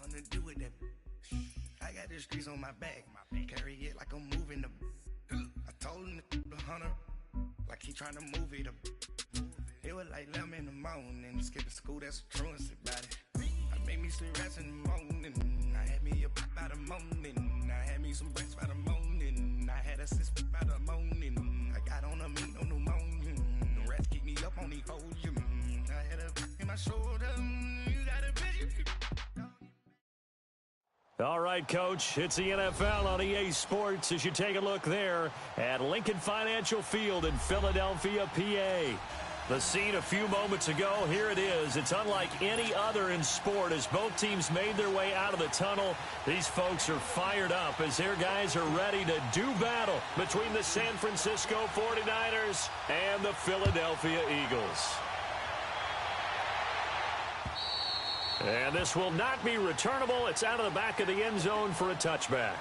something to do with that. I got the streets on my back. Carry it like I'm moving the. I told him the hunter, like he trying to move it up. It was like 11 in the morning, skipping school, that's the truancy about it. I made me some rats in the morning, I had me a pop by the morning, I had me some breaks by the morning, I had a sis by the morning, I got on a meat on the morning, the rats keep me up on the podium, I had a in my shoulder, you got a bitch. All right, Coach, it's the NFL on EA Sports as you take a look there at Lincoln Financial Field in Philadelphia, PA. The scene a few moments ago, here it is. It's unlike any other in sport as both teams made their way out of the tunnel. These folks are fired up as their guys are ready to do battle between the San Francisco 49ers and the Philadelphia Eagles. And this will not be returnable. It's out of the back of the end zone for a touchback.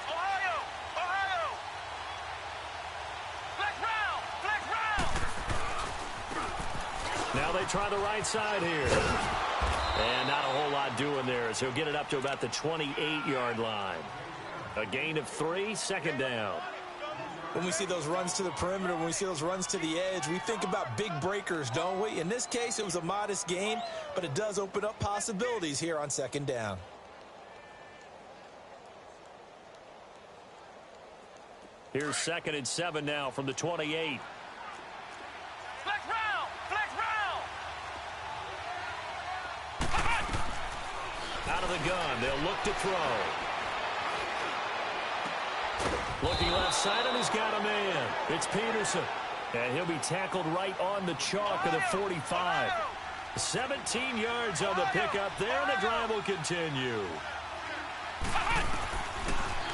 Ohio! Flex round! Now they try the right side here. And not a whole lot doing there as he'll get it up to about the 28-yard line. A gain of 3, second down. When we see those runs to the perimeter, when we see those runs to the edge, we think about big breakers, don't we? In this case, it was a modest gain, but it does open up possibilities here on second down. Here's 2nd and 7 now from the 28. Flex round! Out of the gun, they'll look to throw. Looking left side, and he's got a man. It's Peterson. And he'll be tackled right on the chalk of the 45. 17 yards on the pickup there, and the drive will continue.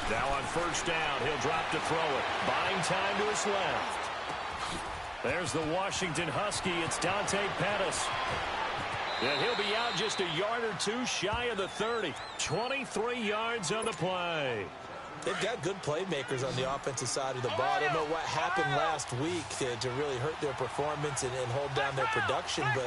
Now on first down, he'll drop to throw it. Buying time to his left. There's the Washington Husky. It's Dante Pettis. And he'll be out just a yard or two shy of the 30. 23 yards on the play. They've got good playmakers on the offensive side of the ball. I don't know what happened last week to really hurt their performance and hold down their production, but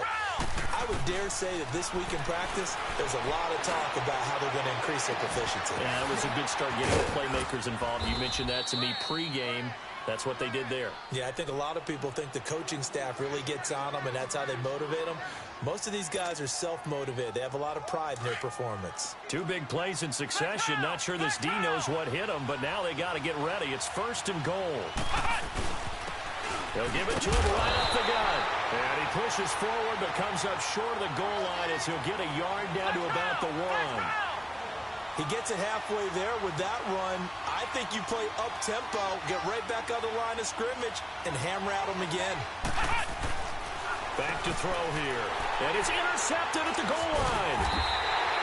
I would dare say that this week in practice, there's a lot of talk about how they're going to increase their proficiency. Yeah, it was a good start getting the playmakers involved. You mentioned that to me pregame. That's what they did there. Yeah, I think a lot of people think the coaching staff really gets on them, and that's how they motivate them. Most of these guys are self-motivated. They have a lot of pride in their performance. 2 big plays in succession. Not sure this D knows what hit him, but now they got to get ready. It's 1st and goal. They'll give it to him right off the gun. And he pushes forward but comes up short of the goal line as he'll get a yard down to about the 1. He gets it halfway there with that run. I think you play up-tempo, get right back on the line of scrimmage, and hammer at him again. Back to throw here. And it's intercepted at the goal line.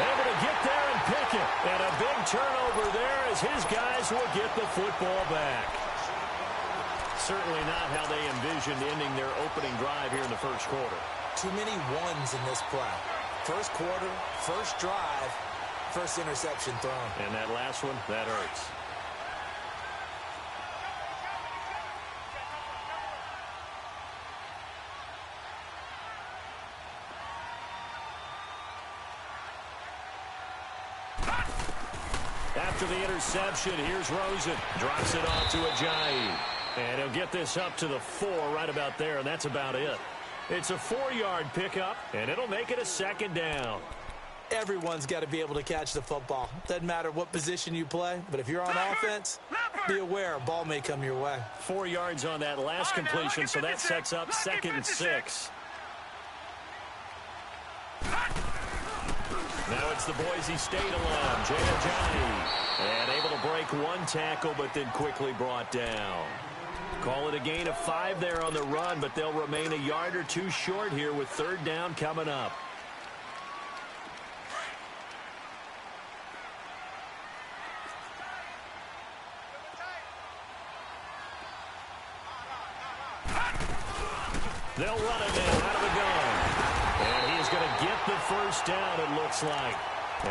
Able to get there and pick it. And a big turnover there as his guys will get the football back. Certainly not how they envisioned ending their opening drive here in the first quarter. Too many ones in this play. First quarter, first drive, first interception thrown. And that last one, that hurts. After the interception, here's Rosen. Drops it off to Ajayi. And he'll get this up to the 4 right about there, and that's about it. It's a 4-yard pickup, and it'll make it a 2nd down. Everyone's got to be able to catch the football. Doesn't matter what position you play, but if you're on offense, be aware a ball may come your way. 4 yards on that last completion, so that sets up 2nd and 6. Now it's the Boise State alum, Jay Ajayi. And able to break 1 tackle, but then quickly brought down. Call it a gain of 5 there on the run, but they'll remain a yard or 2 short here with 3rd down coming up. They'll run it now out of the gun. And he's going to get the first down, it looks like,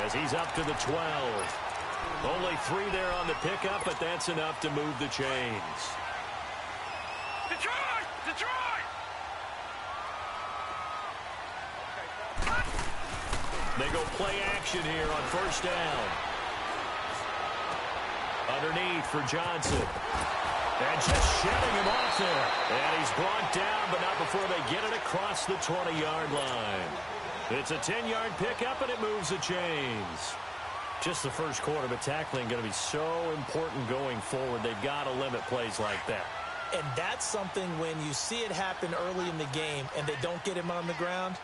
as he's up to the 12. Only 3 there on the pickup, but that's enough to move the chains. Detroit! Detroit! They go play action here on first down. Underneath for Johnson. And just shedding him off there. And he's brought down, but not before they get it across the 20-yard line. It's a 10-yard pickup, and it moves the chains. Just the first quarter, but tackling going to be so important going forward. They've got to limit plays like that. And that's something when you see it happen early in the game and they don't get him on the ground,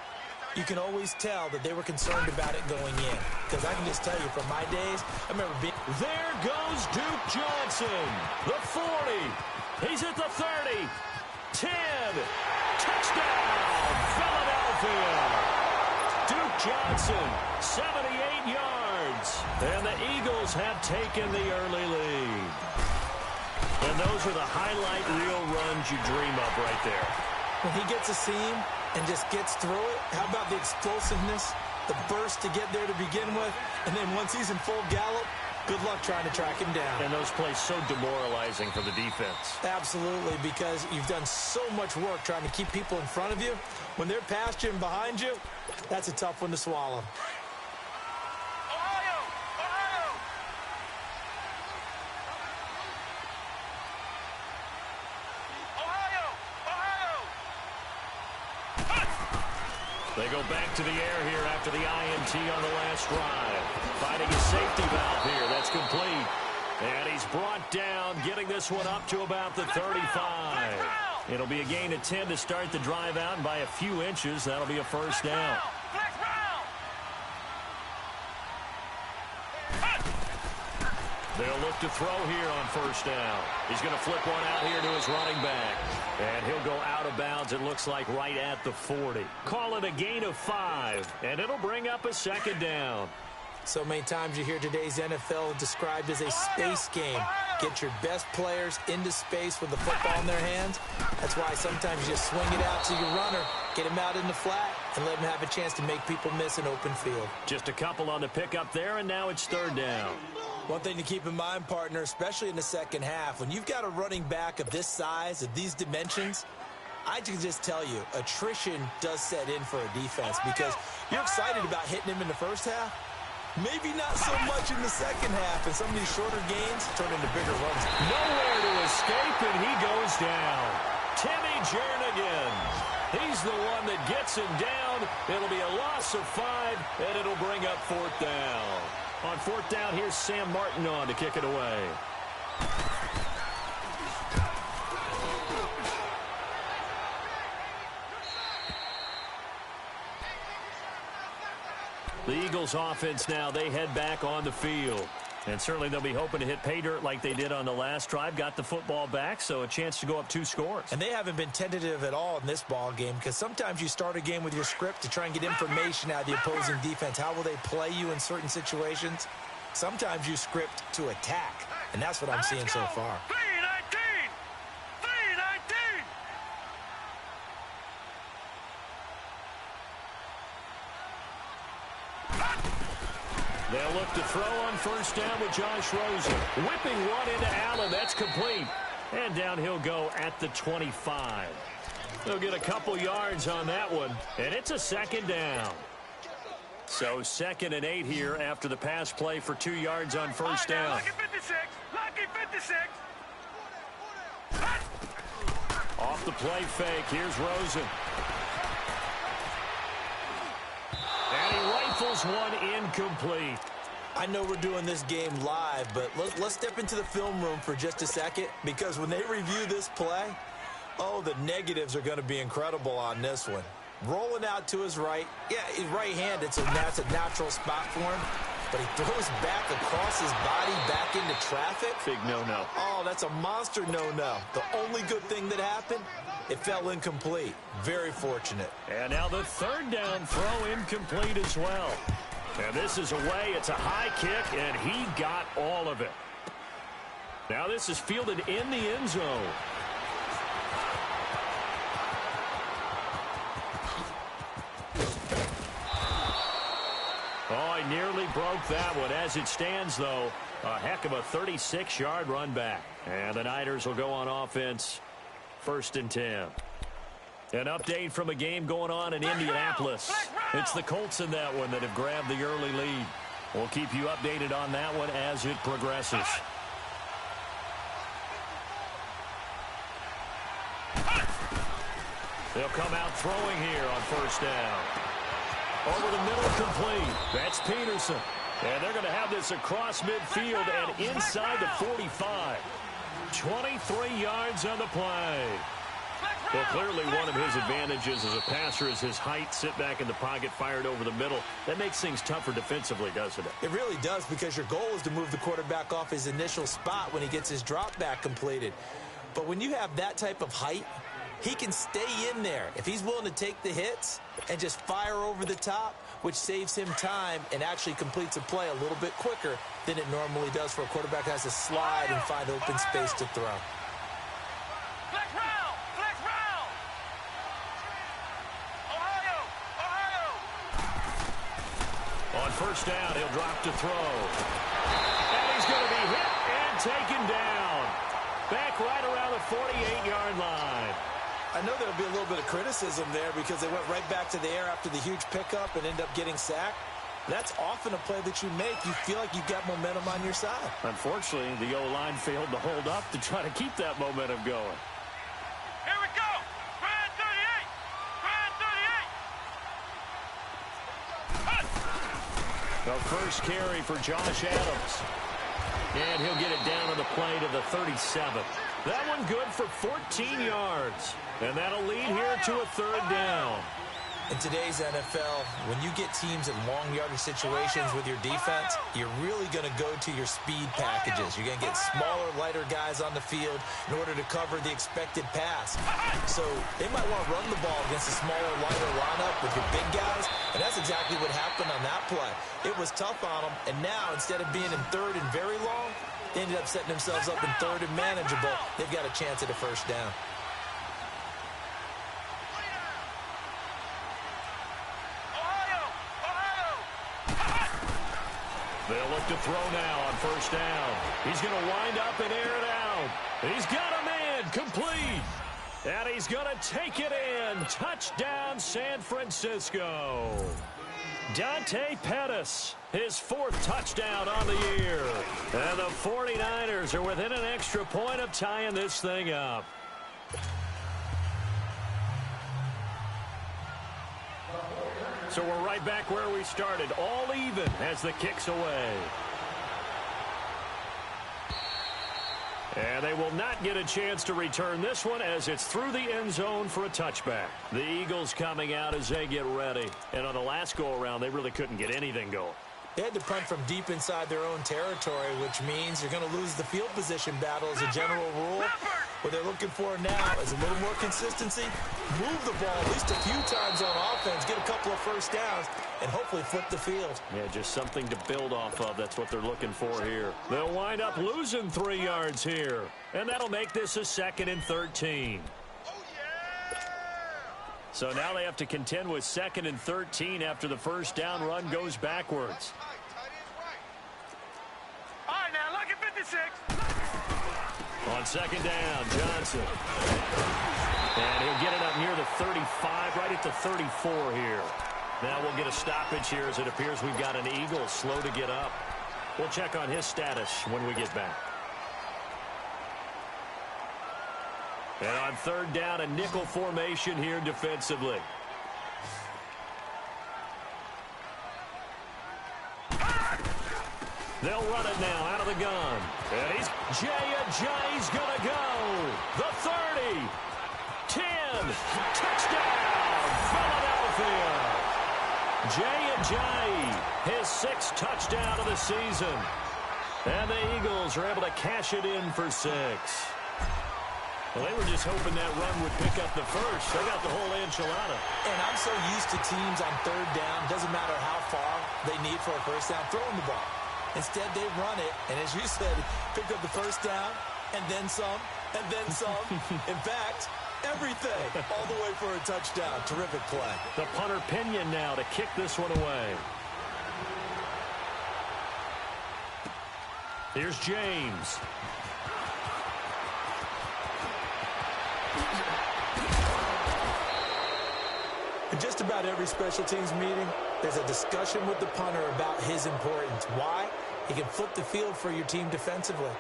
you can always tell that they were concerned about it going in. Because I can just tell you, from my days, I remember being... There goes Duke Johnson. The 40. He's at the 30. 10. Touchdown, Philadelphia. Duke Johnson, 78 yards. And the Eagles have taken the early lead. And those are the highlight reel runs you dream of right there. When he gets a seam and just gets through it, how about the explosiveness, the burst to get there to begin with, and then once he's in full gallop, good luck trying to track him down. And those plays so demoralizing for the defense. Absolutely, because you've done so much work trying to keep people in front of you. When they're past you and behind you, that's a tough one to swallow. Ohio! Ohio! Ohio! Ohio! They go back to the air here after the INT on the last drive. Finding a safety valve here. That's complete. And he's brought down, getting this one up to about the 35. It'll be a gain of 10 to start the drive out, and by a few inches, that'll be a first down. They'll look to throw here on first down. He's going to flip one out here to his running back. And he'll go out of bounds, it looks like, right at the 40. Call it a gain of 5, and it'll bring up a second down. So many times you hear today's NFL described as a space game. Get your best players into space with the football in their hands. That's why sometimes you just swing it out to your runner, get him out in the flat, and let him have a chance to make people miss an open field. Just a couple on the pickup there, and now it's third down. One thing to keep in mind, partner, especially in the second half, when you've got a running back of this size, of these dimensions, I can just tell you, attrition does set in for a defense because you're excited about hitting him in the first half. Maybe not so much in the second half, and some of these shorter gains turn into bigger runs. Nowhere to escape, and he goes down. Timmy Jernigan. He's the one that gets him down. It'll be a loss of 5, and it'll bring up fourth down. On fourth down, here's Sam Martin on to kick it away. The Eagles offense now, they head back on the field. And certainly they'll be hoping to hit pay dirt like they did on the last drive. Got the football back, so a chance to go up 2 scores. And they haven't been tentative at all in this ball game because sometimes you start a game with your script to try and get information out of the opposing defense. How will they play you in certain situations? Sometimes you script to attack, and that's what I'm seeing so far. 319! 319! They'll look to throw on first down with Josh Rosen. Whipping one into Allen. That's complete. And down he'll go at the 25. They'll get a couple yards on that one. And it's a second down. So 2nd and 8 here after the pass play for 2 yards on first down. Lucky 56! Lucky 56! Off the play fake. Here's Rosen. And he rifles one incomplete. I know we're doing this game live, but let's step into the film room for just a second because when they review this play, oh, the negatives are going to be incredible on this one. Rolling out to his right. Yeah, he's right-handed, so that's a natural spot for him. But he throws back across his body back into traffic. Big no-no. Oh, that's a monster no-no. The only good thing that happened, it fell incomplete. Very fortunate. And now the third down throw incomplete as well. And this is away. It's a high kick, and he got all of it. Now this is fielded in the end zone. Oh, he nearly broke that one. As it stands, though, a heck of a 36-yard run back. And the Niners will go on offense 1st and 10. An update from a game going on in Indianapolis. It's the Colts in that one that have grabbed the early lead. We'll keep you updated on that one as it progresses. They'll come out throwing here on 1st down. Over the middle, complete. That's Peterson. And they're going to have this across midfield and inside the 45. 23 yards on the play. Well, clearly one of his advantages as a passer is his height. Sit back in the pocket, fired over the middle. That makes things tougher defensively, doesn't it? It really does, because your goal is to move the quarterback off his initial spot when he gets his drop back completed. But when you have that type of height, he can stay in there if he's willing to take the hits and just fire over the top, which saves him time and actually completes a play a little bit quicker than it normally does for a quarterback who has to slide and find open space to throw. On 1st down, he'll drop to throw. And he's going to be hit and taken down. Back right around the 48-yard line. I know there'll be a little bit of criticism there because they went right back to the air after the huge pickup and end up getting sacked. That's often a play that you make. You feel like you've got momentum on your side. Unfortunately, the O-line failed to hold up to try to keep that momentum going. Here we go. Brand 38. Brand 38. The first carry for Josh Adams. And he'll get it down on the play to the 37. That one good for 14 yards. And that'll lead here to a 3rd down. In today's NFL, when you get teams in long yardage situations with your defense, you're really going to go to your speed packages. You're going to get smaller, lighter guys on the field in order to cover the expected pass. So they might want to run the ball against a smaller, lighter lineup with your big guys, and that's exactly what happened on that play. It was tough on them, and now instead of being in 3rd and very long, they ended up setting themselves up in 3rd and manageable. They've got a chance at a 1st down. They'll look to throw now on 1st down. He's going to wind up and air it out. He's got a man complete. And he's going to take it in. Touchdown, San Francisco. Dante Pettis, his 4th touchdown on the year. And the 49ers are within an extra point of tying this thing up. So we're right back where we started, all even as the kick's away. And they will not get a chance to return this one as it's through the end zone for a touchback. The Eagles coming out as they get ready. And on the last go-around, they really couldn't get anything going. They had to punt from deep inside their own territory, which means you're going to lose the field position battle as a general rule. What they're looking for now is a little more consistency, move the ball at least a few times on offense, get a couple of 1st downs, and hopefully flip the field. Yeah, just something to build off of. That's what they're looking for here. They'll wind up losing 3 yards here, and that'll make this a 2nd and 13. So now they have to contend with 2nd and 13 after the 1st down run goes backwards. All right, now, look at 56. On 2nd down, Johnson. And he'll get it up near the 35, right at the 34 here. Now we'll get a stoppage here as it appears we've got an Eagle slow to get up. We'll check on his status when we get back. And on 3rd down, a nickel formation here defensively. They'll run it now out of the gun. And he's Jay's going to go. The 30. 10. Touchdown, Philadelphia. Jay, his 6th touchdown of the season. And the Eagles are able to cash it in for 6. Well, they were just hoping that run would pick up the first. They got the whole enchilada. And I'm so used to teams on 3rd down, doesn't matter how far they need for a 1st down, throwing the ball. Instead, they run it, and as you said, pick up the 1st down, and then some, and then some. In fact, everything, all the way for a touchdown. Terrific play. The punter Pinion now to kick this one away. Here's James. just about every special teams meeting, there's a discussion with the punter about his importance. Why? He can flip the field for your team defensively,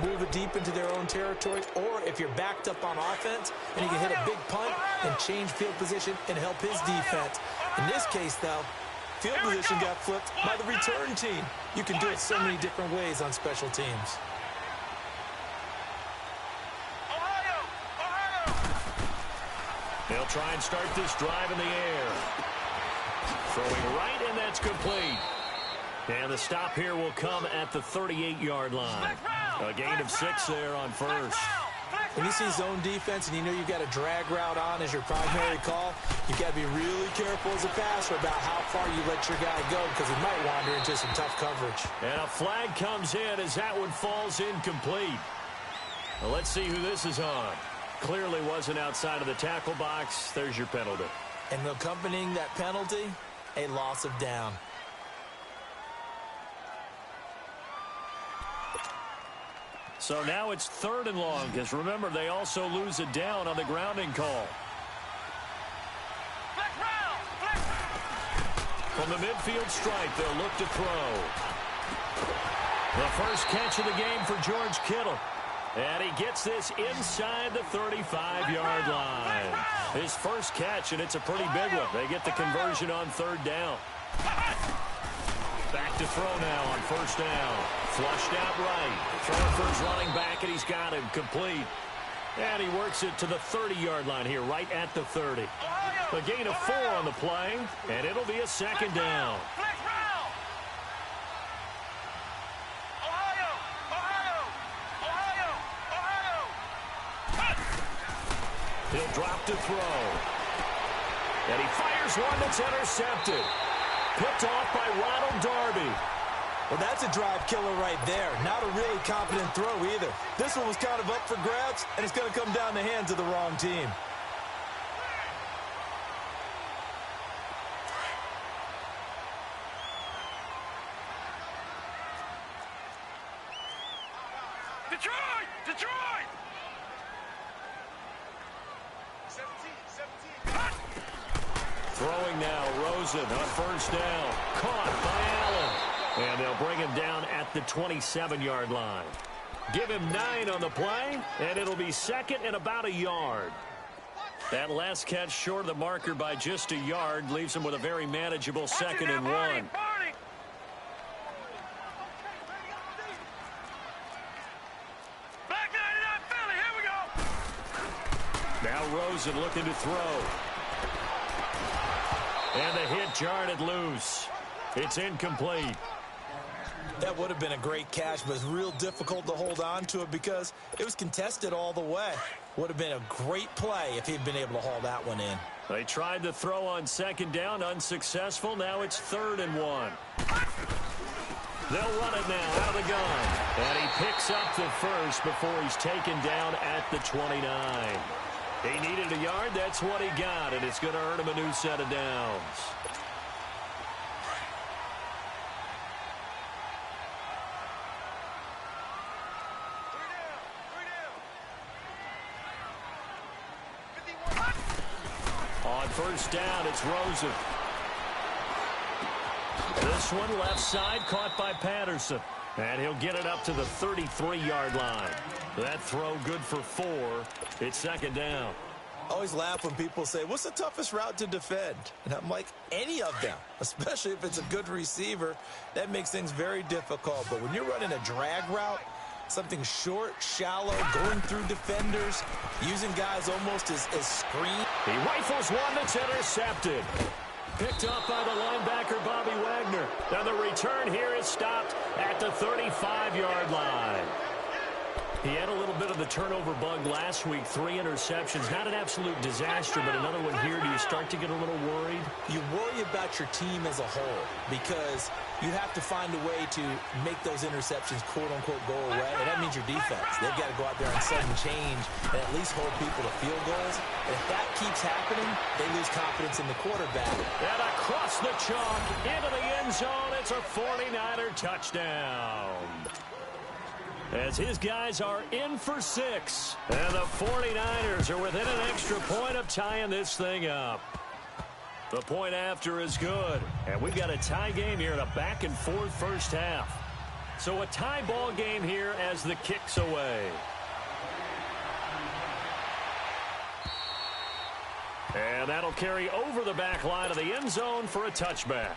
move it deep into their own territory, or if you're backed up on offense and he can hit a big punt and change field position and help his defense. In this case, though, field position got flipped by the return team. You can do it so many different ways on special teams. They'll try and start this drive in the air. Throwing right, and that's complete. And the stop here will come at the 38-yard line. A gain of 6 there on first. When you see zone defense and you know you've got a drag route on as your primary call, you've got to be really careful as a passer about how far you let your guy go because he might wander into some tough coverage. And a flag comes in as that one falls incomplete. Well, let's see who this is on. Clearly wasn't outside of the tackle box. There's your penalty. And accompanying that penalty, a loss of down. So now it's 3rd and long, because remember, they also lose a down on the grounding call. From the midfield stripe, they'll look to throw. The first catch of the game for George Kittle. And he gets this inside the 35-yard line. His first catch, and it's a pretty big one. They get the conversion on 3rd down. Back to throw now on 1st down. Flushed out right. Throwing for his running back, and he's got him complete. And he works it to the 30-yard line here, right at the 30. A gain of 4 on the play, and it'll be a 2nd down. He'll drop to throw. And he fires one that's intercepted. Picked off by Ronald Darby. Well, that's a drive killer right there. Not a really competent throw either. This one was kind of up for grabs, and it's going to come down the hands of the wrong team. Detroit! Detroit! 17. Throwing now, Rosen on 1st down. Caught by Allen. And they'll bring him down at the 27-yard line. Give him 9 on the play, and it'll be 2nd and about a yard. That last catch short of the marker by just a yard leaves him with a very manageable 2nd and 1. Black 99 Philly, here we go. Now Rosen looking to throw. And the hit jarred it loose. It's incomplete. That would have been a great catch, but it's real difficult to hold on to it because it was contested all the way. Would have been a great play if he'd been able to haul that one in. They tried to throw on 2nd down, unsuccessful. Now it's 3rd and 1. They'll run it now out of the gun. And he picks up the first before he's taken down at the 29. He needed a yard. That's what he got, and it's going to earn him a new set of downs. On 1st down, it's Rosen. This one left side caught by Patterson. And he'll get it up to the 33-yard line. That throw good for 4. It's 2nd down. I always laugh when people say, what's the toughest route to defend? And I'm like, any of them, especially if it's a good receiver. That makes things very difficult. But when you're running a drag route, something short, shallow, going through defenders, using guys almost as screen. He rifles one that's intercepted. Picked up by the linebacker, Bobby Wagner. Now the return here is stopped at the 35-yard line. He had a little bit of the turnover bug last week, 3 interceptions. Not an absolute disaster, but another one here. Do you start to get a little worried? You worry about your team as a whole because you have to find a way to make those interceptions, quote-unquote, go away, and that means your defense. They've got to go out there and sudden change and at least hold people to field goals. And if that keeps happening, they lose confidence in the quarterback. And across the chalk, into the end zone, it's a 49er touchdown. As his guys are in for 6. And the 49ers are within an extra point of tying this thing up. The point after is good. And we've got a tie game here in a back-and-forth first half. So a tie ball game here as the kick's away. And that'll carry over the back line of the end zone for a touchback.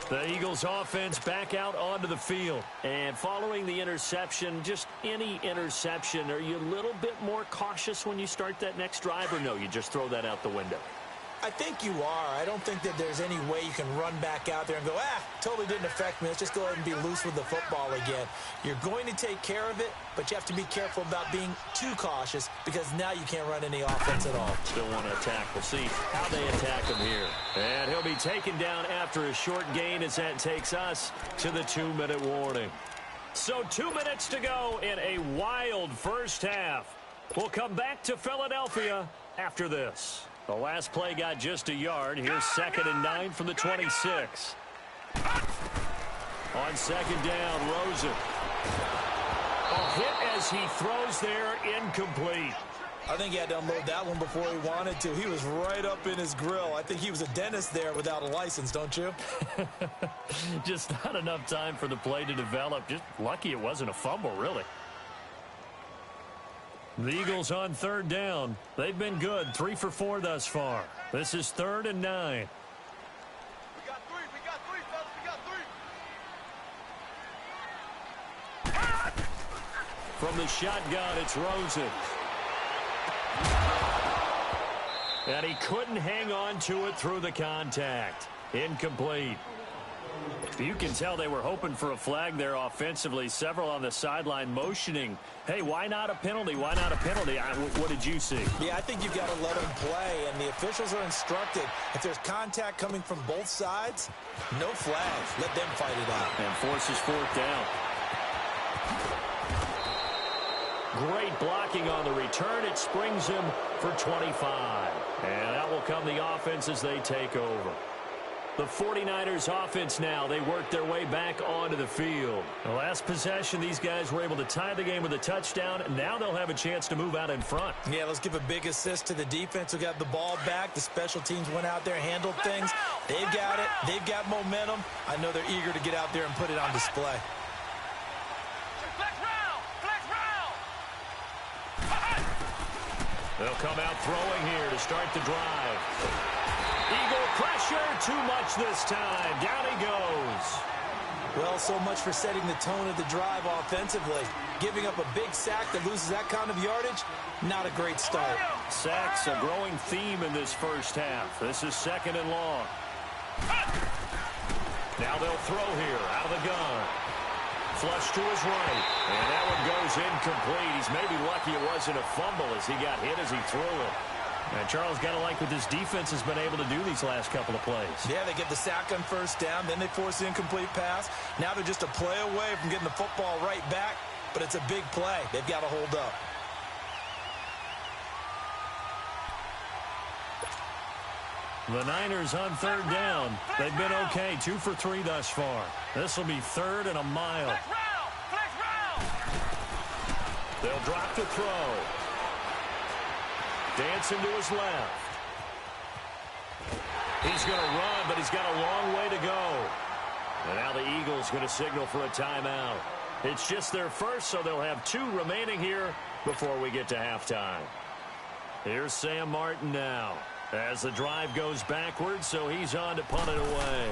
The Eagles offense back out onto the field. And following the interception, just any interception, are you a little bit more cautious when you start that next drive, or no, you just throw that out the window? I think you are. I don't think that there's any way you can run back out there and go, totally didn't affect me. Let's just go ahead and be loose with the football again. You're going to take care of it, but you have to be careful about being too cautious because now you can't run any offense at all. Still want to attack. We'll see how they attack him here. And he'll be taken down after a short gain as that takes us to the 2-minute warning. So 2 minutes to go in a wild first half. We'll come back to Philadelphia after this. The last play got just a yard. Here's 2nd and 9 from the 26. On 2nd down, Rosen. A hit as he throws there, incomplete. I think he had to unload that one before he wanted to. He was right up in his grill. I think he was a dentist there without a license, don't you? Just not enough time for the play to develop. Just lucky it wasn't a fumble, really. The Eagles on 3rd down. They've been good, 3 for 4 thus far. This is 3rd and 9. We got three, fellas, we got 3. From the shotgun, it's Rosen. And he couldn't hang on to it through the contact. Incomplete. You can tell they were hoping for a flag there offensively. Several on the sideline motioning, hey, why not a penalty? Why not a penalty? What did you see? Yeah, I think you've got to let them play, and the officials are instructed. If there's contact coming from both sides, no flags. Let them fight it out. And forces 4th down. Great blocking on the return. It springs him for 25. And that will come the offense as they take over. The 49ers offense now, they work their way back onto the field. The last possession, these guys were able to tie the game with a touchdown, and now they'll have a chance to move out in front. Yeah, let's give a big assist to the defense who got the ball back. The special teams went out there, handled things. They've got it. They've got momentum. I know they're eager to get out there and put it on display. Flex round! They'll come out throwing here to start the drive. Eagle pressure, too much this time. Down he goes. Well, so much for setting the tone of the drive offensively. Giving up a big sack that loses that kind of yardage, not a great start. Sacks, a growing theme in this first half. This is 2nd and long. Now they'll throw here out of the gun. Flush to his right, and that one goes incomplete. He's maybe lucky it wasn't a fumble as he got hit as he threw it. And Charles, got to like what this defense has been able to do these last couple of plays. Yeah, they get the sack on 1st down, then they force the incomplete pass. Now they're just a play away from getting the football right back, but it's a big play. They've got to hold up. The Niners on 3rd down. They've been okay, 2 for 3 thus far. This will be 3rd and a mile. Flex round! They'll drop to throw. Dancing to his left. He's going to run, but he's got a long way to go. And now the Eagles going to signal for a timeout. It's just their first, so they'll have 2 remaining here before we get to halftime. Here's Sam Martin now as the drive goes backwards, so he's on to punt it away.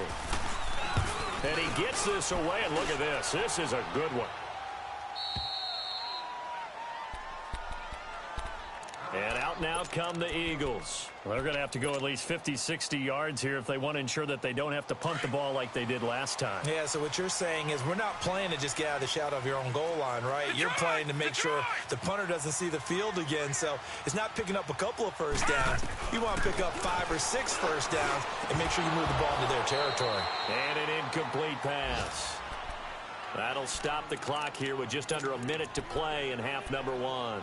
And he gets this away, and look at this. This is a good one. And out now come the Eagles. They're going to have to go at least 50, 60 yards here if they want to ensure that they don't have to punt the ball like they did last time. Yeah, so what you're saying is we're not playing to just get out of the shadow of your own goal line, right? You're playing to make sure the punter doesn't see the field again. So it's not picking up a couple of first downs. You want to pick up 5 or 6 first downs and make sure you move the ball into their territory. And an incomplete pass. That'll stop the clock here with just under a minute to play in half number 1.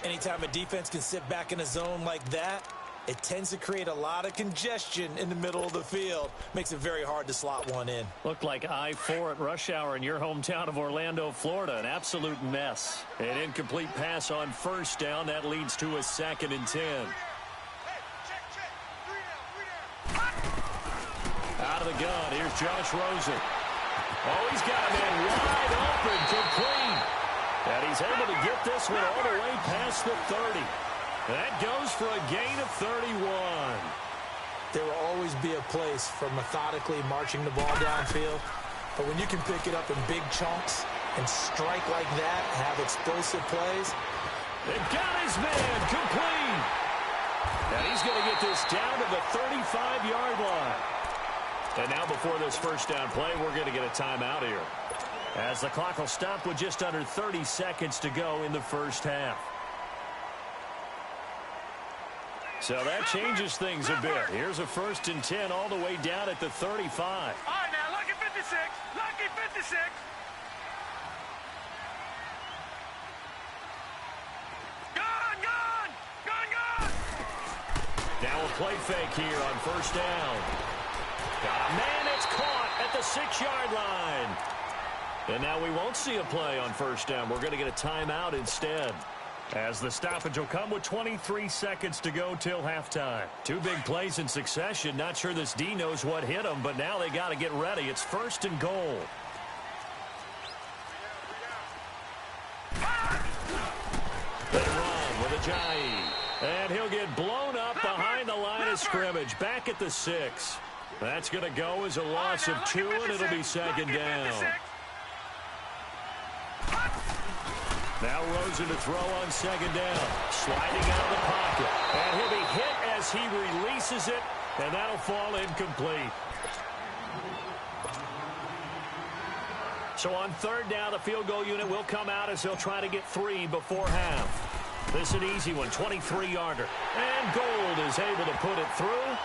Anytime a defense can sit back in a zone like that, it tends to create a lot of congestion in the middle of the field. Makes it very hard to slot one in. Looked like I-4 at rush hour in your hometown of Orlando, Florida. An absolute mess. An incomplete pass on 1st down. That leads to a 2nd and 10. Hey, check. 3 down. Out of the gun, here's Josh Rosen. Oh, he's got a man wide open, complete. And he's able to get this one all the way past the 30. That goes for a gain of 31. There will always be a place for methodically marching the ball downfield. But when you can pick it up in big chunks and strike like that, have explosive plays. They've got his man complete. And he's going to get this down to the 35-yard line. And now before this first down play, we're going to get a timeout here, as the clock will stop with just under 30 seconds to go in the first half. So that changes things a bit. Here's a 1st and 10 all the way down at the 35. All right, now, lucky 56. Lucky 56. Gone, gone. Gone, gone. Now a play fake here on first down. Got a man, it's caught at the 6-yard line. And now we won't see a play on first down. We're going to get a timeout instead, as the stoppage will come with 23 seconds to go till halftime. 2 big plays in succession. Not sure this D knows what hit them, but now they got to get ready. It's 1st and goal. They run with Ajayi, and he'll get blown up behind the line of scrimmage, back at the 6. That's going to go as a loss of 2, and it'll be 2nd down. Now Rosen to throw on 2nd down. Sliding out of the pocket. And he'll be hit as he releases it, and that'll fall incomplete. So on 3rd down, the field goal unit will come out as he'll try to get 3 before half. This is an easy one, 23-yarder. And Gold is able to put it through.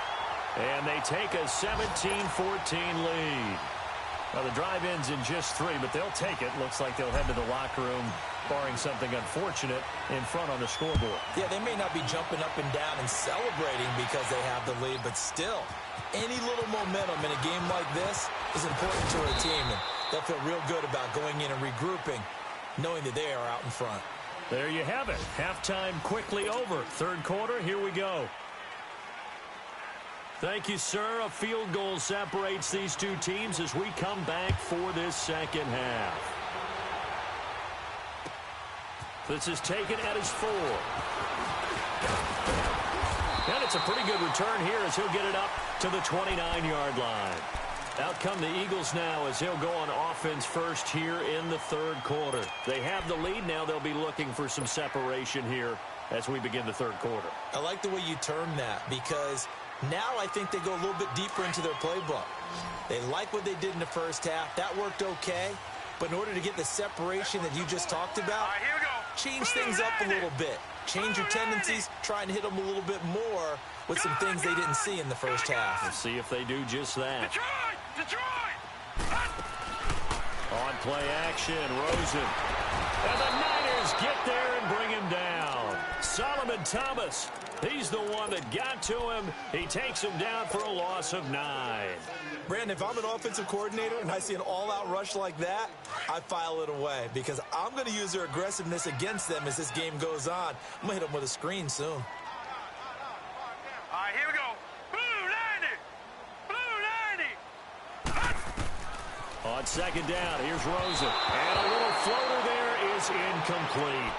And they take a 17-14 lead. Well, the drive ends in just 3, but they'll take it. Looks like they'll head to the locker room, barring something unfortunate, in front on the scoreboard. Yeah, they may not be jumping up and down and celebrating because they have the lead, but still, any little momentum in a game like this is important to a team, and they'll feel real good about going in and regrouping, knowing that they are out in front. There you have it. Halftime quickly over. 3rd quarter, here we go. Thank you, sir. A field goal separates these 2 teams as we come back for this 2nd half. This is taken at his 4. And it's a pretty good return here as he'll get it up to the 29-yard line. Out come the Eagles now as he'll go on offense first here in the 3rd quarter. They have the lead now. They'll be looking for some separation here as we begin the 3rd quarter. I like the way you term that, because now I think they go a little bit deeper into their playbook. They like what they did in the first half. That worked okay. But in order to get the separation that you just talked about, All right, here we go. change things up a little bit. Change your tendencies, try and hit them a little bit more with some things they didn't see in the first half. We'll see if they do just that. Detroit! Detroit! On play action, Rosen. And the Niners get there and bring him down. Solomon Thomas, he's the one that got to him. He takes him down for a loss of 9. Brandon, if I'm an offensive coordinator and I see an all-out rush like that, I file it away because I'm going to use their aggressiveness against them as this game goes on. I'm going to hit them with a screen soon. All right, here we go. Blue 90! Blue 90! On 2nd down, here's Rosen. And a little floater there is incomplete.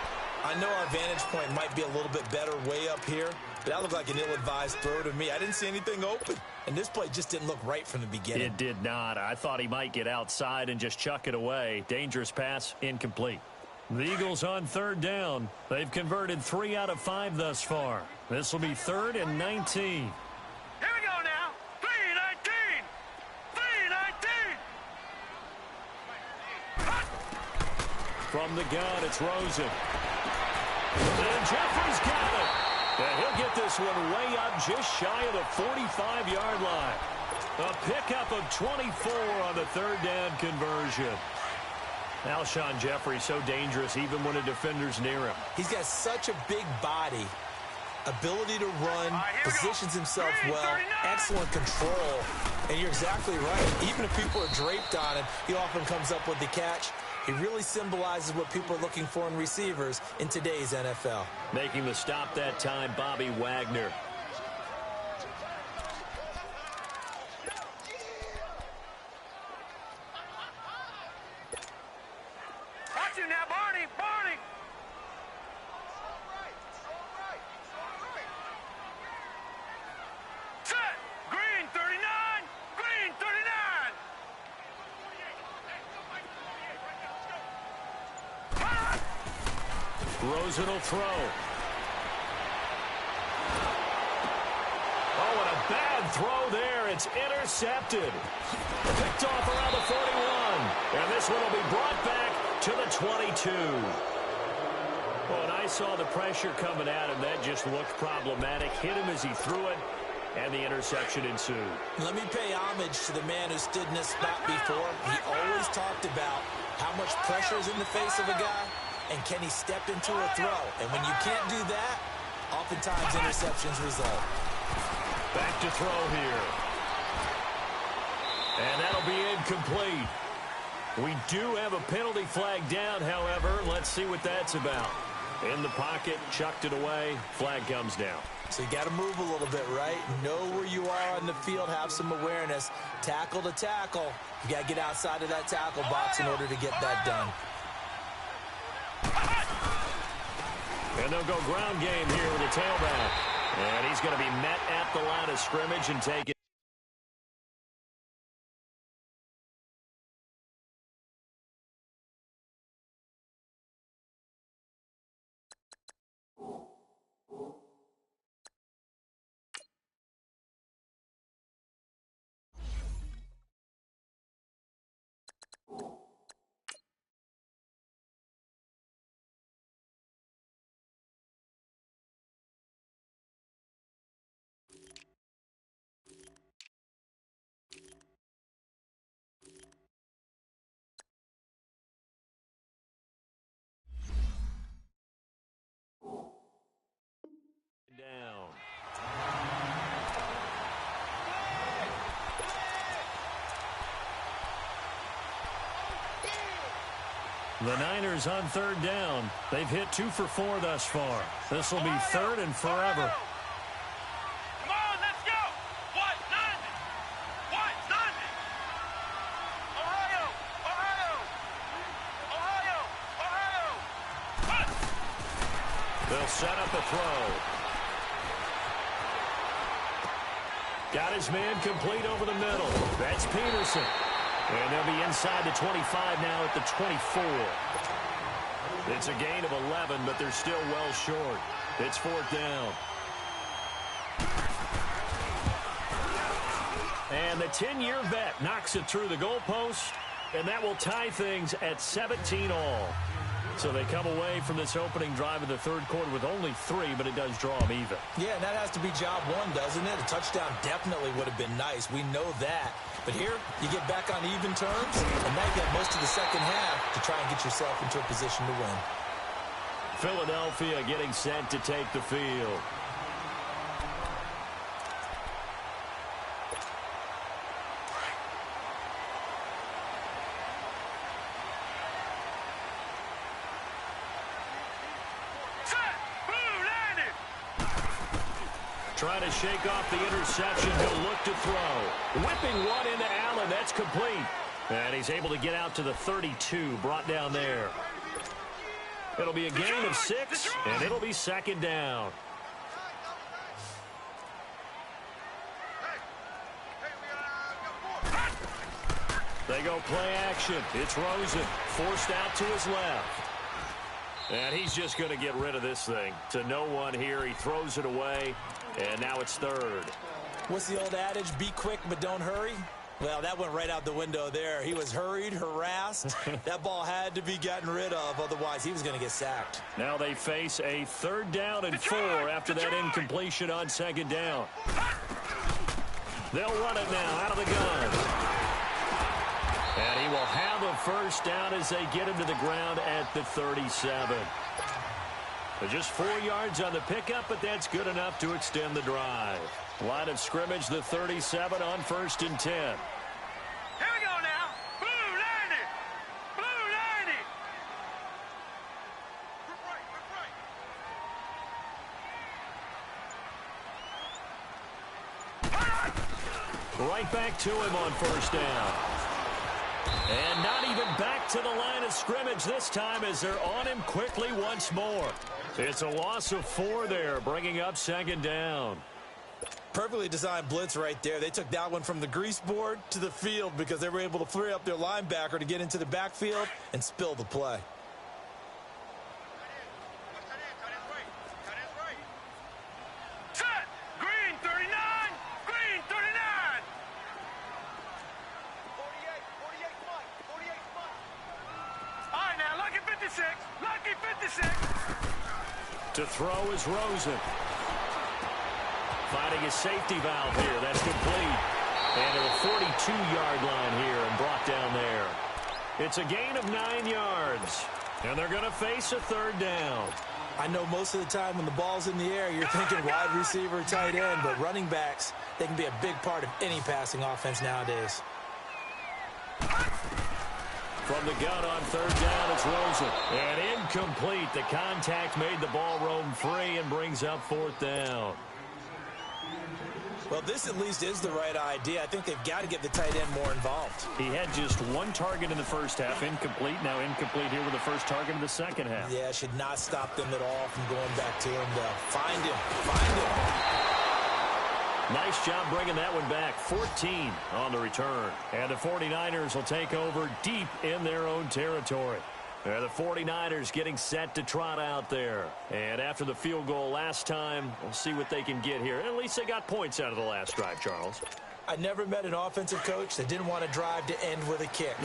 I know our vantage point might be a little bit better way up here, but that looked like an ill-advised throw to me. I didn't see anything open, and this play just didn't look right from the beginning. It did not. I thought he might get outside and just chuck it away. Dangerous pass, incomplete. The Eagles on 3rd down. They've converted 3 out of 5 thus far. This will be 3rd and 19. Here we go now. 3-19! 3-19! From the gun, it's Rosen. And Jeffrey's got it. And he'll get this one way up just shy of the 45-yard line. A pickup of 24 on the 3rd down conversion. Alshon Jeffrey so dangerous even when a defender's near him. He's got such a big body, ability to run, positions himself well, excellent control. And you're exactly right. Even if people are draped on him, he often comes up with the catch. He really symbolizes what people are looking for in receivers in today's NFL. Making the stop that time, Bobby Wagner. Rosen will throw. Oh, and a bad throw there. It's intercepted. Picked off around the 41. And this one will be brought back to the 22. Well, and I saw the pressure coming at him. That just looked problematic. Hit him as he threw it, and the interception ensued. Let me pay homage to the man who stood in this spot before. He always talked about how much pressure is in the face of a guy, and can he step into a throw. And when you can't do that, oftentimes interceptions result. Back to throw here. And that'll be incomplete. We do have a penalty flag down, however. Let's see what that's about. In the pocket, chucked it away, flag comes down. So you got to move a little bit, right? Know where you are on the field, have some awareness. Tackle to tackle. You got to get outside of that tackle box in order to get that done. And they'll go ground game here with a tailback. And he's going to be met at the line of scrimmage and taken. Down. The Niners on third down. They've hit 2 for 4 thus far. This will be third and forever. Come on, let's go. What? Nothing. What? Nothing. Ohio. Ohio. Ohio. Ohio. What? They'll set up a throw. Got his man complete over the middle. That's Peterson. And they'll be inside the 25 now at the 24. It's a gain of 11, but they're still well short. It's fourth down. And the 10-year vet knocks it through the goalpost, and that will tie things at 17 all. So they come away from this opening drive of the third quarter with only 3, but it does draw them even. Yeah, and that has to be job one, doesn't it? A touchdown definitely would have been nice. We know that. But here, you get back on even terms, and now you get most of the second half to try and get yourself into a position to win. Philadelphia getting set to take the field. Trying to shake off the interception. He'll look to throw. Whipping one into Allen. That's complete. And he's able to get out to the 32. Brought down there. It'll be a gain of 6, and it'll be second down. They go play action. It's Rosen. Forced out to his left. And he's just going to get rid of this thing. To no one here. He throws it away. And now it's third. What's the old adage? Be quick, but don't hurry. Well, that went right out the window there. He was hurried, harassed. That ball had to be gotten rid of. Otherwise, he was going to get sacked. Now they face a third down and 4 after that incompletion on second down. They'll run it now out of the gun. And he will have a first down as they get him to the ground at the 37. Just 4 yards on the pickup, but that's good enough to extend the drive. Line of scrimmage, the 37 on 1st and 10. Here we go now. Blue 90. Blue 90. Right back to him on first down. And not even back to the line of scrimmage this time as they're on him quickly once more. It's a loss of 4 there, bringing up second down. Perfectly designed blitz right there. They took that one from the grease board to the field because they were able to free up their linebacker to get into the backfield and spill the play. To throw is Rosen. Finding a safety valve here. That's complete. And to the 42-yard line here and brought down there. It's a gain of 9 yards. And they're going to face a third down. I know most of the time when the ball's in the air, you're thinking wide receiver, tight end, but running backs, they can be a big part of any passing offense nowadays. From the gun on third down, it's Rosen. And incomplete. The contact made the ball roam free and brings up fourth down. Well, this at least is the right idea. I think they've got to get the tight end more involved. He had just one target in the first half, incomplete. Now incomplete here with the first target in the second half. Yeah, should not stop them at all from going back to him to find him. Nice job bringing that one back. 14 on the return. And the 49ers will take over deep in their own territory. The 49ers getting set to trot out there. And after the field goal last time, we'll see what they can get here. At least they got points out of the last drive, Charles. I never met an offensive coach that didn't want to drive to end with a kick.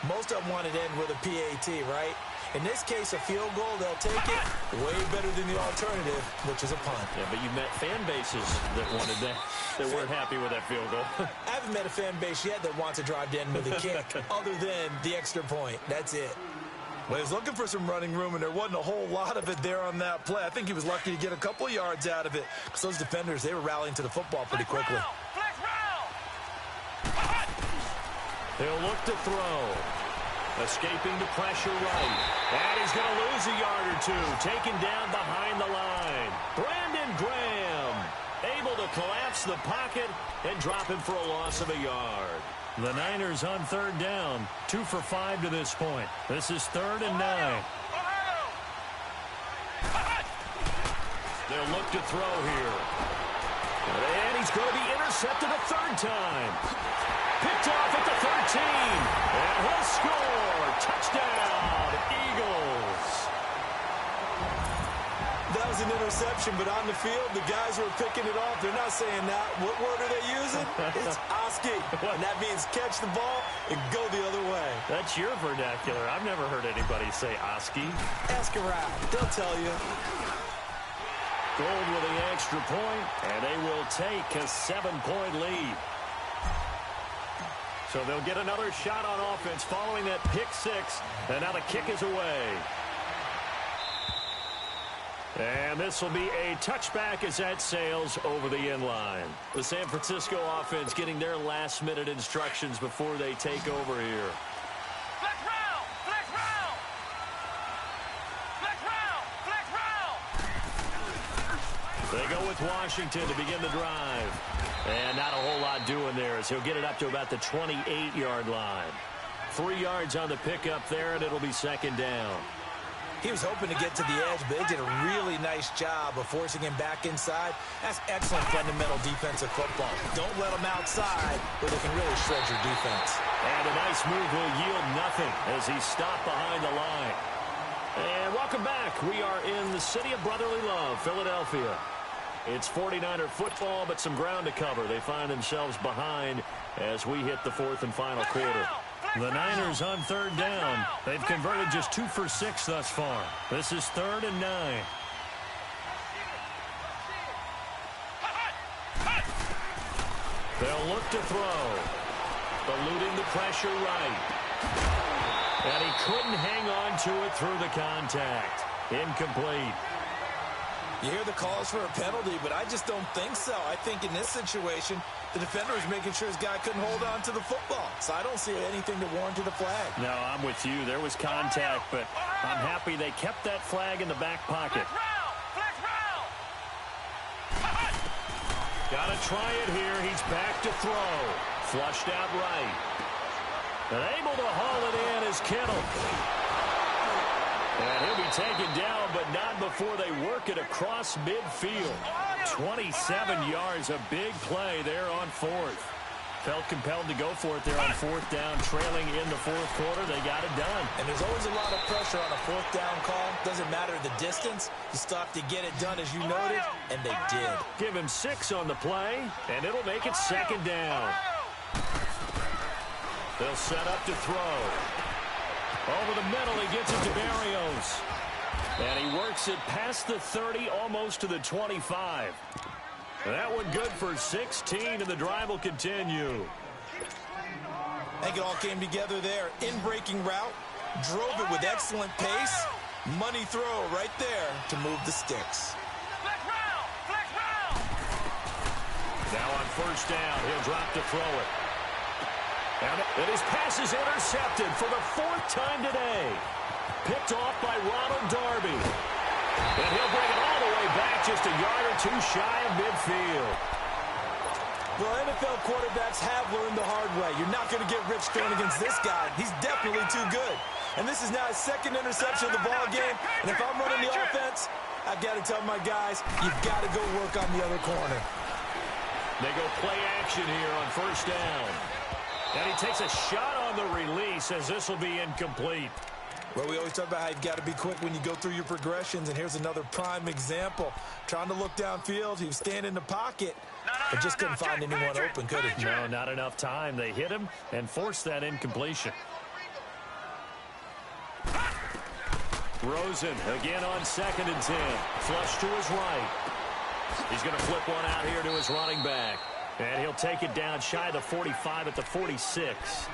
Most of them wanted to end with a PAT, right? In this case, a field goal, they'll take it way better than the alternative, which is a punt. Yeah, but you've met fan bases that wanted that, that weren't happy with that field goal. I haven't met a fan base yet that wants to drive to end with a kick, other than the extra point. That's it. Well, he was looking for some running room, and there wasn't a whole lot of it there on that play. I think he was lucky to get a couple of yards out of it, because those defenders, they were rallying to the football pretty quickly. They'll look to throw. Escaping the pressure right. And he's going to lose a yard or two. Taken down behind the line. Brandon Graham able to collapse the pocket and drop him for a loss of a yard. The Niners on third down. 2 for 5 to this point. This is 3rd and 9. They'll look to throw here. And he's going to be intercepted a third time. Picked off at the 13. And he'll score. Touchdown, Eagles. That was an interception, but on the field, the guys who are picking it off, they're not saying that. What word are they using? It's Oski. And that means catch the ball and go the other way. That's your vernacular. I've never heard anybody say Oski. Ask around. They'll tell you. Gold with the extra point, and they will take a 7-point lead. So they'll get another shot on offense following that pick six, and now the kick is away. And this will be a touchback as that sails over the end line. The San Francisco offense getting their last-minute instructions before they take over here. Flex round! Flex round! Flex round! Flex round! They go with Washington to begin the drive. And not a whole lot doing there as he'll get it up to about the 28-yard line. 3 yards on the pickup there, and it'll be second down. He was hoping to get to the edge, but they did a really nice job of forcing him back inside. That's excellent fundamental defensive football. Don't let him outside where they can really shred your defense. And a nice move will yield nothing as he's stopped behind the line. And welcome back. We are in the city of brotherly love, Philadelphia. It's 49er football, but some ground to cover. They find themselves behind as we hit the 4th and final quarter. The Niners on third down. They've converted just 2 for 6 thus far. This is 3rd and 9. They'll look to throw. Eluding the pressure right. And he couldn't hang on to it through the contact. Incomplete. You hear the calls for a penalty, but I just don't think so. I think in this situation, the defender was making sure his guy couldn't hold on to the football. So I don't see anything to warrant the flag. No, I'm with you. There was contact, but I'm happy they kept that flag in the back pocket. Got to try it here. He's back to throw. Flushed out right. And able to haul it in is Kittle. And he'll be taken down, but not before they work it across midfield. 27 yards, a big play there on 4th. Felt compelled to go for it there on 4th down, trailing in the 4th quarter. They got it done. And there's always a lot of pressure on a 4th down call. Doesn't matter the distance. You still have to get it done, as you noted, and they did. Give him 6 on the play, and it'll make it 2nd down. They'll set up to throw. Over the middle, he gets it to Berrios. And he works it past the 30, almost to the 25. That one good for 16, and the drive will continue. I think it all came together there. In-breaking route, drove it with excellent pace. Money throw right there to move the sticks. Flex round! Flex round! Now on first down, he'll drop to throw it. And his pass is intercepted for the 4th time today. Picked off by Ronald Darby. And he'll bring it all the way back just a yard or two shy of midfield. Well, NFL quarterbacks have learned the hard way. You're not going to get rich throwing against this guy. He's definitely too good. And this is now his 2nd interception of the ball game. And if I'm running the offense, I've got to tell my guys, you've got to go work on the other corner. They go play action here on first down. And he takes a shot on the release as this will be incomplete. Well, we always talk about how you've got to be quick when you go through your progressions, and here's another prime example. Trying to look downfield, he was standing in the pocket, but just couldn't find anyone open, could he? No, not enough time. They hit him and forced that incompletion. Rosen again on 2nd and 10. Flush to his right. He's going to flip one out here to his running back. And he'll take it down shy of the 45 at the 46.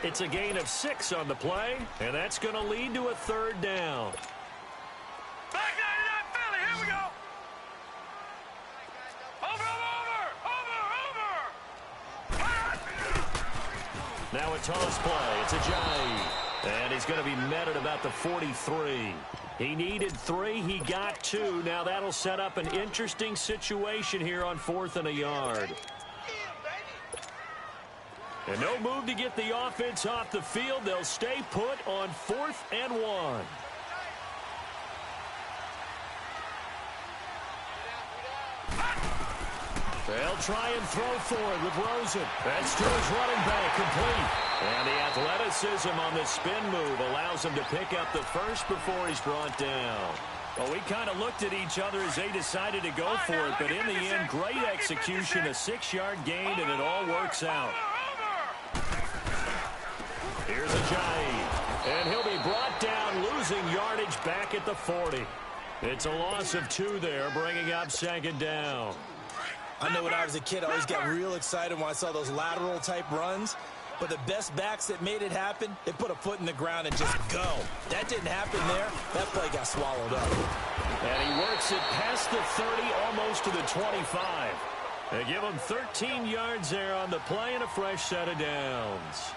It's a gain of 6 on the play, and that's going to lead to a 3rd down. Back 99 Philly, here we go! Over! Now a toss play. It's Ajayi. And he's going to be met at about the 43. He needed 3. He got 2. Now that'll set up an interesting situation here on 4th and a yard. And no move to get the offense off the field. They'll stay put on 4th and 1. They'll try and throw for it with Rosen. That's to his running back, complete. And the athleticism on the spin move allows him to pick up the first before he's brought down. Well, we kind of looked at each other as they decided to go for it, but in the end, great execution, a 6-yard gain, and it all works out. Here's Ajayi, and he'll be brought down, losing yardage back at the 40. It's a loss of 2 there, bringing up 2nd down. I know when I was a kid, I always got real excited when I saw those lateral-type runs. But the best backs that made it happen, they put a foot in the ground and just go. That didn't happen there. That play got swallowed up. And he works it past the 30, almost to the 25. They give him 13 yards there on the play and a fresh set of downs.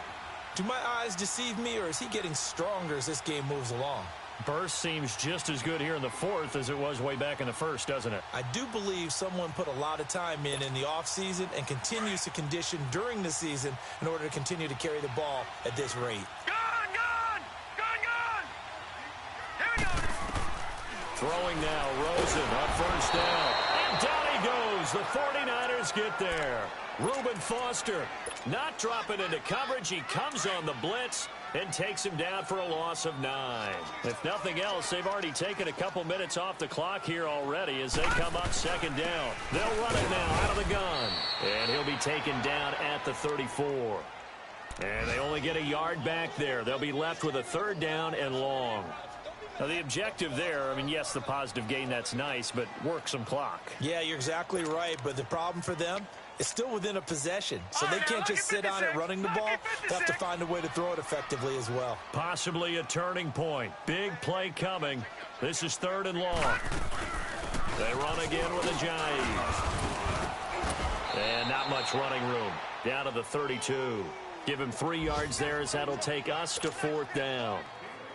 Do my eyes deceive me, or is he getting stronger as this game moves along? Burst seems just as good here in the 4th as it was way back in the 1st, doesn't it? I do believe someone put a lot of time in the offseason and continues to condition during the season in order to continue to carry the ball at this rate. Gone! Here we go! Throwing now, Rosen on first down. And down he goes. The 49ers get there. Reuben Foster not dropping into coverage. He comes on the blitz and takes him down for a loss of 9. If nothing else, they've already taken a couple minutes off the clock here already as they come up 2nd down. They'll run it now out of the gun. And he'll be taken down at the 34. And they only get a yard back there. They'll be left with a 3rd down and long. Now, the objective there, I mean, yes, the positive gain, that's nice, but work some clock. Yeah, you're exactly right, but the problem for them is still within a possession, so they can't just sit on it running the ball. They have to find a way to throw it effectively as well. Possibly a turning point. Big play coming. This is 3rd and long. They run again with Ajayi. And not much running room. Down to the 32. Give him 3 yards there as that'll take us to 4th down.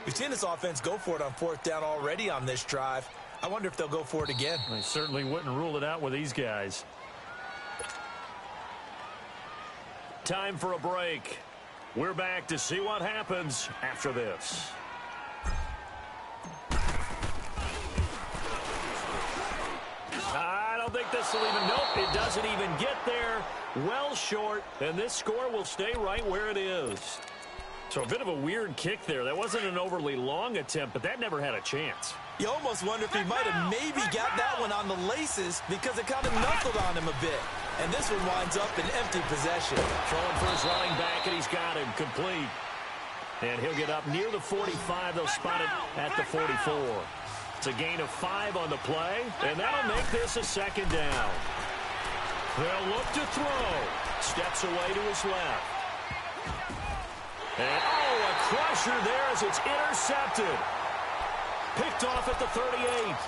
We've seen this offense go for it on 4th down already on this drive. I wonder if they'll go for it again. I certainly wouldn't rule it out with these guys. Time for a break. We're back to see what happens after this. I don't think this will even, nope, it doesn't even get there. Well short, and this score will stay right where it is. So a bit of a weird kick there. That wasn't an overly long attempt, but that never had a chance. You almost wonder if he might have maybe got that one on the laces because it kind of knuckled on him a bit. And this one winds up in empty possession. Throwing for his running back, and he's got him complete. And he'll get up near the 45. They'll spot it at the 44. It's a gain of 5 on the play, and that'll make this a second down. They'll look to throw. Steps away to his left. And, a crusher there as it's intercepted. Picked off at the 38.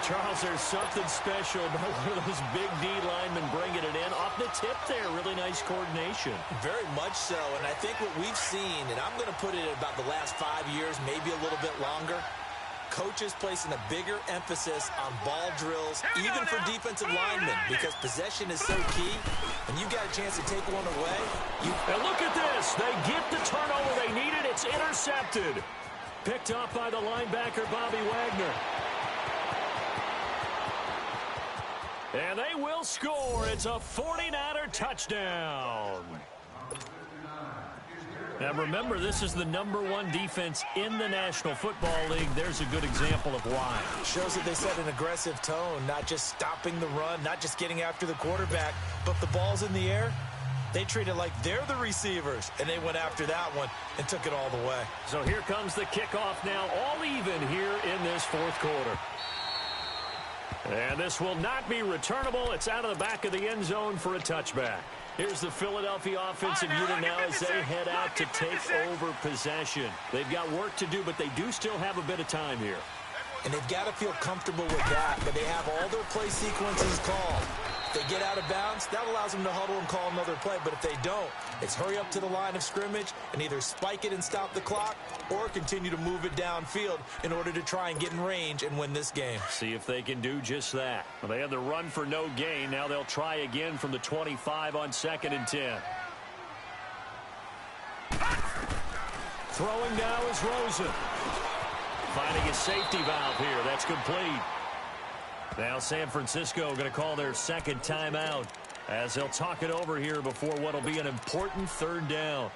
Charles, there's something special about one of those big D linemen bringing it in. Off the tip there, really nice coordination. Very much so, and I think what we've seen, and I'm going to put it at about the last 5 years, maybe a little bit longer, coaches placing a bigger emphasis on ball drills, even for defensive linemen, because possession is so key, and you've got a chance to take one away. And look at this. They get the turnover they needed. It's intercepted. Picked up by the linebacker, Bobby Wagner. And they will score. It's a 49er touchdown. Now remember, this is the #1 defense in the National Football League. There's a good example of why. Shows that they set an aggressive tone, not just stopping the run, not just getting after the quarterback, but the ball's in the air. They treat it like they're the receivers, and they went after that one and took it all the way. So here comes the kickoff now, all even here in this fourth quarter. And this will not be returnable. It's out of the back of the end zone for a touchback. Here's the Philadelphia offensive unit now as they head out to take over possession. They've got work to do, but they do still have a bit of time here. And they've got to feel comfortable with that, but they have all their play sequences called. If they get out of bounds, that allows them to huddle and call another play. But if they don't, it's hurry up to the line of scrimmage and either spike it and stop the clock or continue to move it downfield in order to try and get in range and win this game. See if they can do just that. Well, they had the run for no gain. Now they'll try again from the 25 on 2nd and 10. Throwing now is Rosen. Finding a safety valve here. That's complete. Now San Francisco going to call their second timeout as they'll talk it over here before what will be an important 3rd down.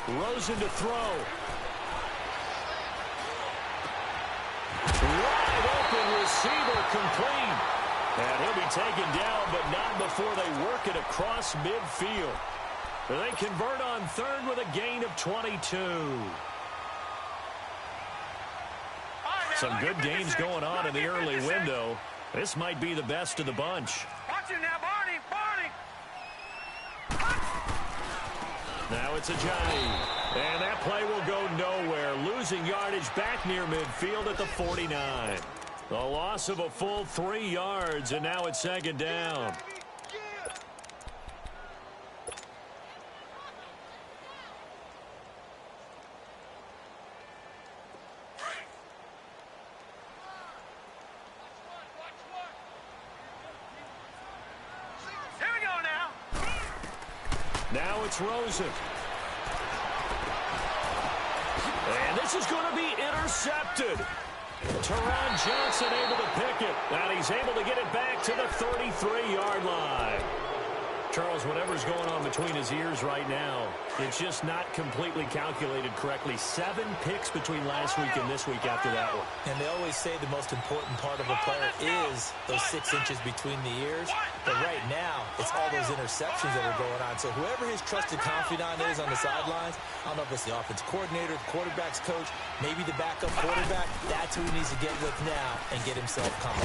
Rosen to throw. Wide open receiver complete. And he'll be taken down, but not before they work it across midfield. They convert on 3rd with a gain of 22. Some good games going on in the early window. This might be the best of the bunch. Watch it now, Barney. Now it's Ajani. And that play will go nowhere. Losing yardage back near midfield at the 49. The loss of a full 3 yards, and now it's 2nd down. Here we go now. Now it's Rosen. And this is going to be intercepted. Teron Johnson able to pick it. And he's able to get it back to the 33-yard line. Charles, whatever's going on between his ears right now, it's just not completely calculated correctly. 7 picks between last week and this week after that one. And they always say the most important part of a player is those 6 inches between the ears. But right now, it's all those interceptions that are going on. So whoever his trusted confidant is on the sidelines, I don't know if it's the offense coordinator, the quarterback's coach, maybe the backup quarterback, that's who he needs to get with now and get himself calm.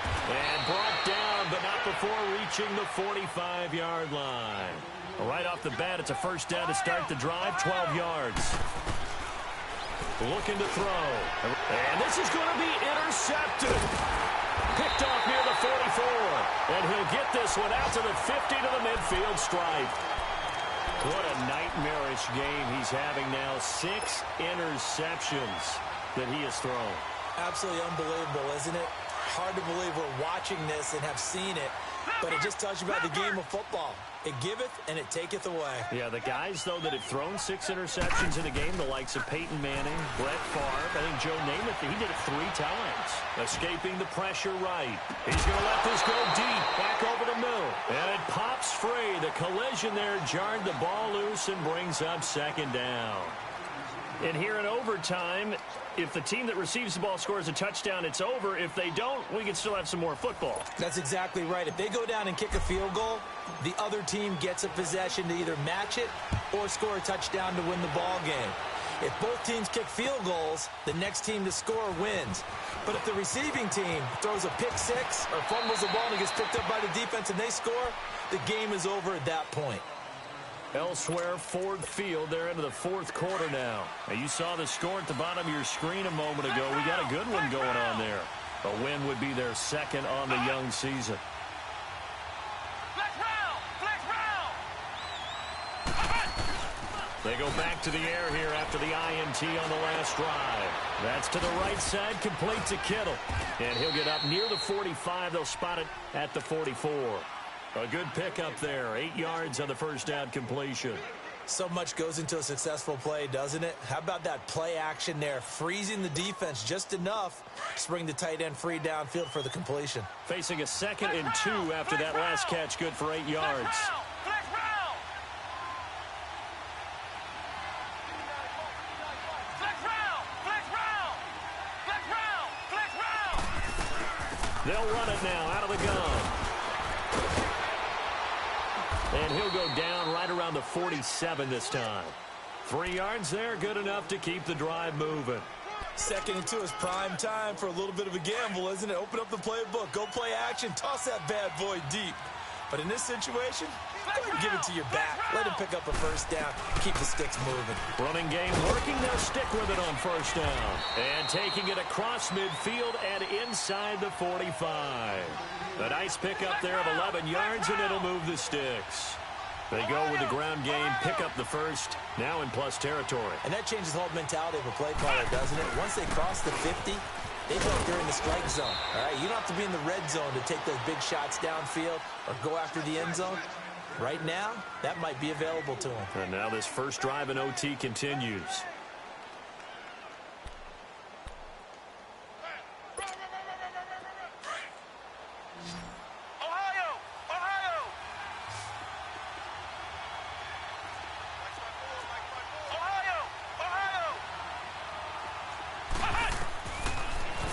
And brought down, but not before reaching the 45-yard line. Right off the bat, it's a first down to start the drive, 12 yards. Looking to throw. And this is going to be intercepted. Picked off near the 44. And he'll get this one out to the 50 to the midfield stripe. What a nightmarish game he's having now. 6 interceptions that he has thrown. Absolutely unbelievable, isn't it? Hard to believe we're watching this and have seen it. But it just tells you about the game of football. It giveth and it taketh away. Yeah, the guys, though, that have thrown 6 interceptions in a game, the likes of Peyton Manning, Brett Favre, I think Joe Namath, he did it 3 times. Escaping the pressure right. He's going to let this go deep, back over the middle. And it pops free. The collision there jarred the ball loose and brings up 2nd down. And here in overtime, if the team that receives the ball scores a touchdown, it's over. If they don't, we can still have some more football. That's exactly right. If they go down and kick a field goal, the other team gets a possession to either match it or score a touchdown to win the ball game. If both teams kick field goals, the next team to score wins. But if the receiving team throws a pick 6 or fumbles the ball and it gets picked up by the defense and they score, the game is over at that point. Elsewhere, Ford Field, they're into the 4th quarter now. You saw the score at the bottom of your screen a moment ago. We got a good one going on there. A win would be their 2nd on the young season. They go back to the air here after the INT on the last drive. That's to the right side, complete to Kittle. And he'll get up near the 45. They'll spot it at the 44. A good pickup there. 8 yards on the first down completion. So much goes into a successful play, doesn't it? How about that play action there? Freezing the defense just enough to bring the tight end free downfield for the completion. Facing a 2nd and 2 after that last catch, good for 8 yards. They'll run it now out of the gun. And he'll go down right around the 47 this time. 3 yards there, good enough to keep the drive moving. 2nd and 2 is prime time for a little bit of a gamble, isn't it? Open up the playbook, go play action, toss that bad boy deep. But in this situation, go ahead and give it to your back. Let him pick up a first down, keep the sticks moving. Running game working, they'll stick with it on first down. And taking it across midfield and inside the 45. A nice pickup there of 11 yards, and it'll move the sticks. They go with the ground game, pick up the first, now in plus territory. And that changes the whole mentality of a play caller, doesn't it? Once they cross the 50, they know they're in the strike zone. All right, you don't have to be in the red zone to take those big shots downfield or go after the end zone. Right now, that might be available to them. And now this first drive in OT continues.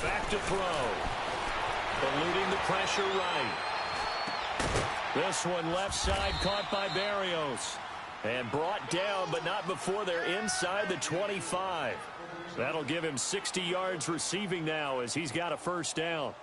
Back to throw. Eluding the pressure right. This one left side caught by Berrios. And brought down, but not before they're inside the 25. That'll give him 60 yards receiving now as he's got a first down.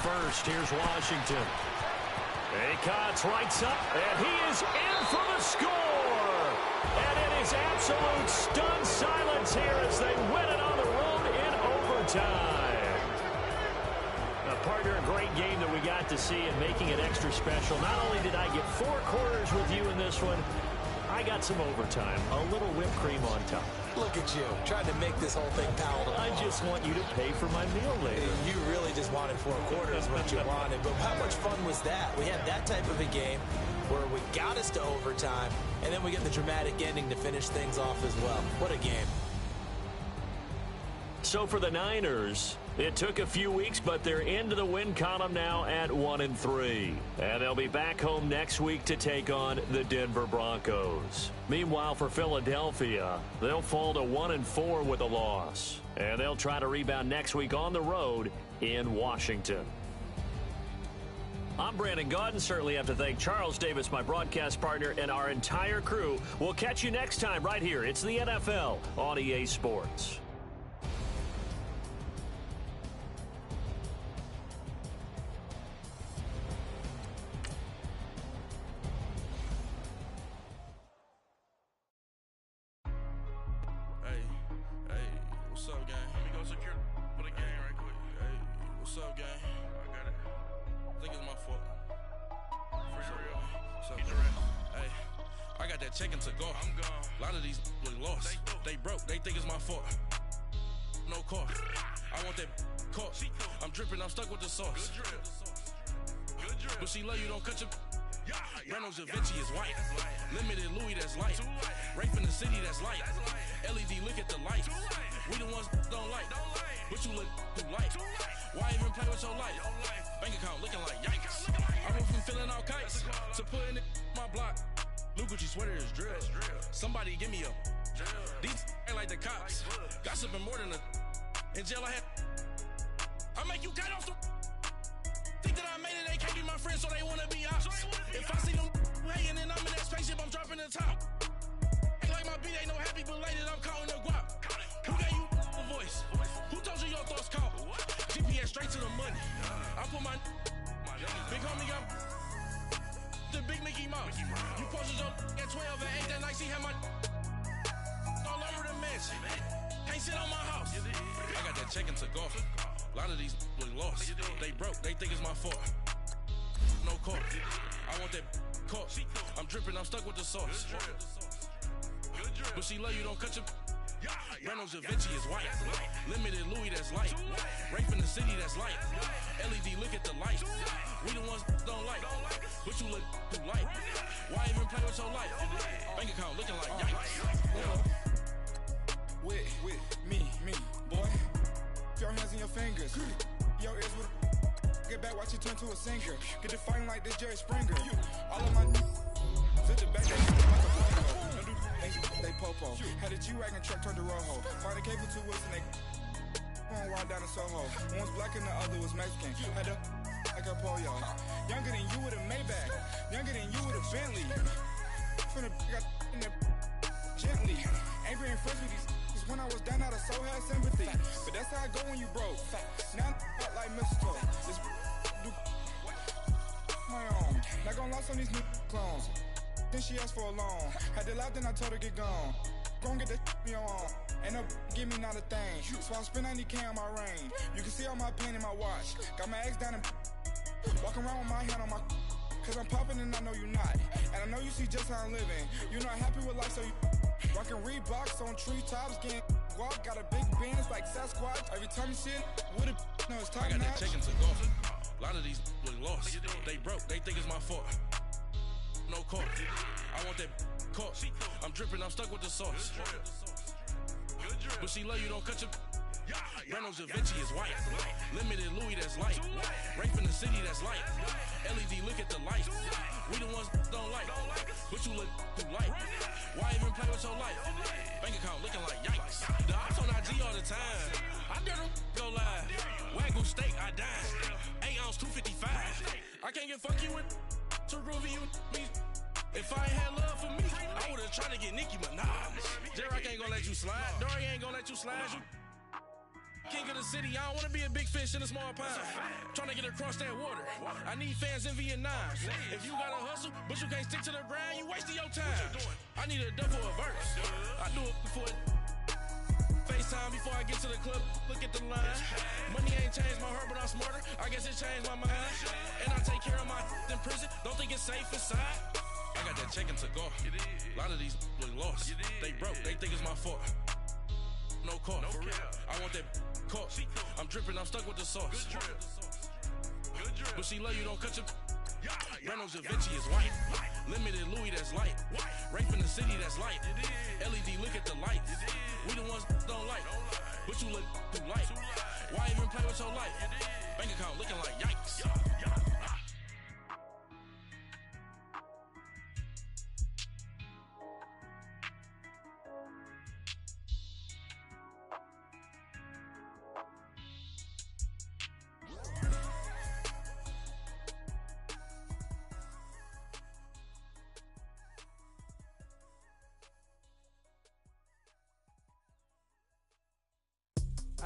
First, here's Washington. Acott's rights up, and he is in for the score. And it is absolute stunned silence here as they win it on the road in overtime. Now, partner, a great game that we got to see and making it extra special. Not only did I get 4 quarters with you in this one, I got some overtime, a little whipped cream on top. Look at you, trying to make this whole thing palatable. I just want you to pay for my meal later. You really just wanted 4 quarters, what you wanted. But how much fun was that? We had that type of a game where we got us to overtime, and then we get the dramatic ending to finish things off as well. What a game. So for the Niners, it took a few weeks, but they're into the win column now at 1-3. And they'll be back home next week to take on the Denver Broncos. Meanwhile, for Philadelphia, they'll fall to 1-4 with a loss. And they'll try to rebound next week on the road in Washington. I'm Brandon Gaudin. Certainly have to thank Charles Davis, my broadcast partner, and our entire crew. We'll catch you next time right here. It's the NFL on EA Sports. What's up, gang? Let me go secure for the game right quick. Hey, what's up, gang? I got it. I think it's my fault. For real. What's up, hey, I got that chicken to go. I'm gone. A lot of these look lost. They broke. They think it's my fault. No car. I want that caught. I'm dripping. I'm stuck with the sauce. Good drip. Good drip. But she love you. Don't cut your. Reynolds Da Vinci is white. Limited Louis, that's light. Rape in the city, that's light. LED, look at the light. We the ones don't like. But you look too light. Why even play with your life? Bank account looking like yikes. I went from feeling all kites to putting it in my block. Blue Gucci sweater is drill. Somebody give me a. These ain't like the cops. Gossiping more than a. In jail I had. I make you cut off the. Think that I made it, they can't be my friends, so they wanna be ops. If I see them hating and I'm in that spaceship, I'm dropping the top. Ain't like my beat, ain't no happy belated, I'm counting the guap. Who gave you a voice? Who told you your thoughts count? GPS straight to the money. I put my big homie got the big Mickey Mouse. You posted your at 12 and 8 that night, she had my all over the mansion. Can't sit on my house. I got that chicken to go. A lot of these look lost. They broke, they think it's my fault. No car. I want that caught. I'm dripping, I'm stuck with the sauce. But she love you, don't cut your. Reynolds Da Vinci is white. Limited Louis, that's light. Rape in the city, that's light. LED, look at the light. We the ones don't like. But you look too light. Why even play with your life? Bank account looking like yikes. With me, boy. Your hands in your fingers. Your ears with get back, watch it turn to a singer. Get the fighting like this Jerry Springer. All of my sit the back, they popo. Had a G-Wagon truck turned to Rojo. Find a cable 2 wheels and they going wild down in Soho. One was black and the other was Mexican. Had a like a pollo. Younger than you with a Maybach. Younger than you with a Bentley. From the got in there gently. Ain't being friends with these. When I was down out of so had sympathy. But that's how I go when you broke. Now I'm out like mistletoe. This do my own. Not gonna lost on these new clones. Then she asked for a loan. Had to laugh, then I told her get gone. Gon' get that me on. Ain't no give me not a thing. So I spend 90K on my range. You can see all my pain in my watch. Got my ex down and walking around with my hand on my. Cause I'm popping and I know you not. And I know you see just how I'm living. You're not happy with life, so you rockin' Reeboks on treetops, getting walk, got a big Benz like Sasquatch. Every time you see it, with a no, it's top I got notch. that chicken to go. A lot of these look lost. They broke, they think it's my fault. No car. I want that caught. I'm dripping, I'm stuck with the sauce. But she love you, don't cut your. Reynolds Da Vinci is white. Limited Louis, that's light. Rape in the city, that's light. LED, look at the light. We the ones don't like. But you look too light. Why even play with your life? Bank account looking like yikes. The ops on IG all the time. I dare them go live. Wagyu steak, I dine. 8 ounce, 255. I can't get funky with to groovy you me. If I ain't had love for me, I would've tried to get Nicki Minaj. J-Rock ain't gonna let you slide. Dory ain't gonna let you slide. You king of the city, I don't wanna be a big fish in a small pond. Trying to get across that water. I need fans in Vietnam. If you gotta hustle, but you can't stick to the grind, you wasting your time. I need a dub for a verse. I do it for FaceTime before I get to the club. Look at the line. Money ain't changed my heart, but I'm smarter. I guess it changed my mind. And I take care of my in prison. Don't think it's safe inside. I got that chicken to go. A lot of these look lost. They broke, they think it's my fault. No car. I want that caught. I'm dripping, I'm stuck with the sauce. But she love you, don't cut your. Reynolds Da Vinci is white. Limited Louis, that's light. Rape in the city, that's light. LED, look at the light. We the ones don't like. But you look too light. Why even play with your life? Bank account looking like yikes.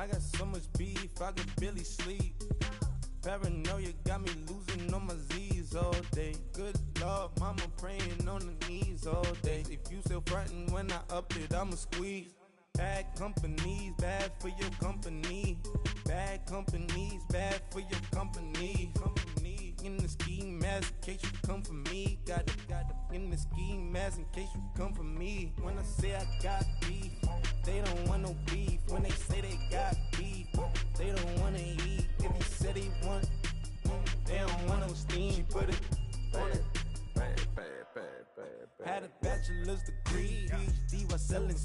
I got so much beef, I could barely sleep. Paranoia got me losing on my Z's all day. Good Lord, mama praying on the knees all day. If you still frontin' when I up it, I'ma squeeze. Bad companies, bad for your company. Bad companies, bad for your company. In the ski mask, in case you come for me. Got it in the ski mask, in case you come for me. When I say I got beef, they don't want no beef. When they say they got beef, they don't wanna eat. If you said they want, they don't want no steam. She put it on it. Had a bachelor's degree, PhD while selling.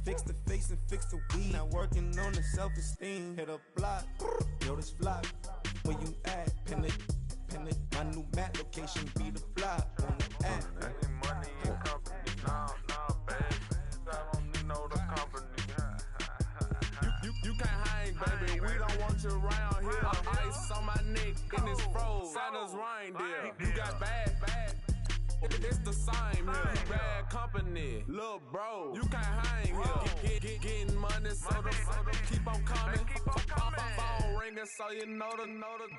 Fix the face and fix the weed. Now working on the self-esteem. Hit a block, yo this flock. Where you at? Pin it. My new map location be the block on the app. Money in company, nah, baby. I don't need no the company. You can't hang, baby. We don't want you around here. Ice on my neck and it's froze. Santa's reindeer. You got bad. It's the same here. Bad company, little bro. You can't hang here. Getting money, so the keep on coming. Phone ringing, so you know the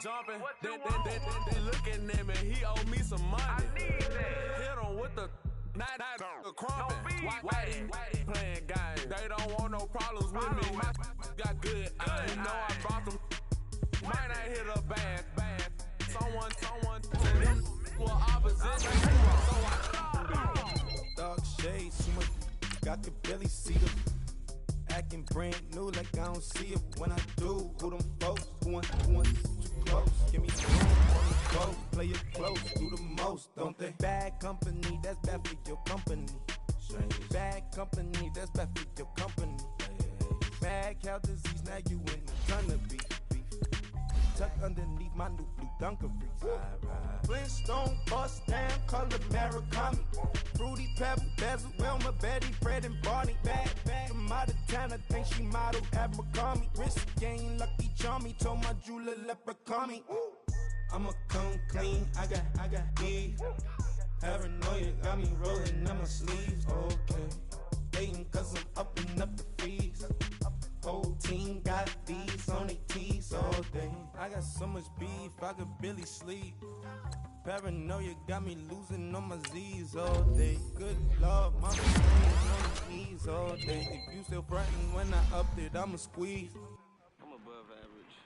jumping. They looking at me. He owe me some money. I need that. Hit him with the the crumping. Why they playing games? They don't want no problems with me. My got good. You know I brought them. Might not hit a bad. Someone. Well, opposite. Dark shades, too much. I could barely see them. Acting brand new like I don't see it. When I do, who them folks? Who want too close? Give me room on the boat. Play it close, do the most, don't they? Bad company, that's bad for your company. Bad company, that's bad for your company. Bad cow disease, now you in the ton of beef. Tuck underneath my new blue Dunkaroos. Flintstone, bust down, color Murakami. Fruity Pebble, Bezel, Wilma, Betty, Fred, and Barney. Bad, from out of town, I think she modeled at McCarmy. Wrist game, Lucky Charmy, told my jeweler, leprechaun me. I'ma come clean, I got beef. Paranoia got me rolling on my sleeves. Okay, hating cause I'm upping up the fees. Whole team got these on their tees all day. I got so much beef, I could barely sleep. Paranoia got me losing on my Z's all day. Good Lord, mama praying on the knees all day. If you still frontin' when I up it, I'ma squeeze. I'm above average.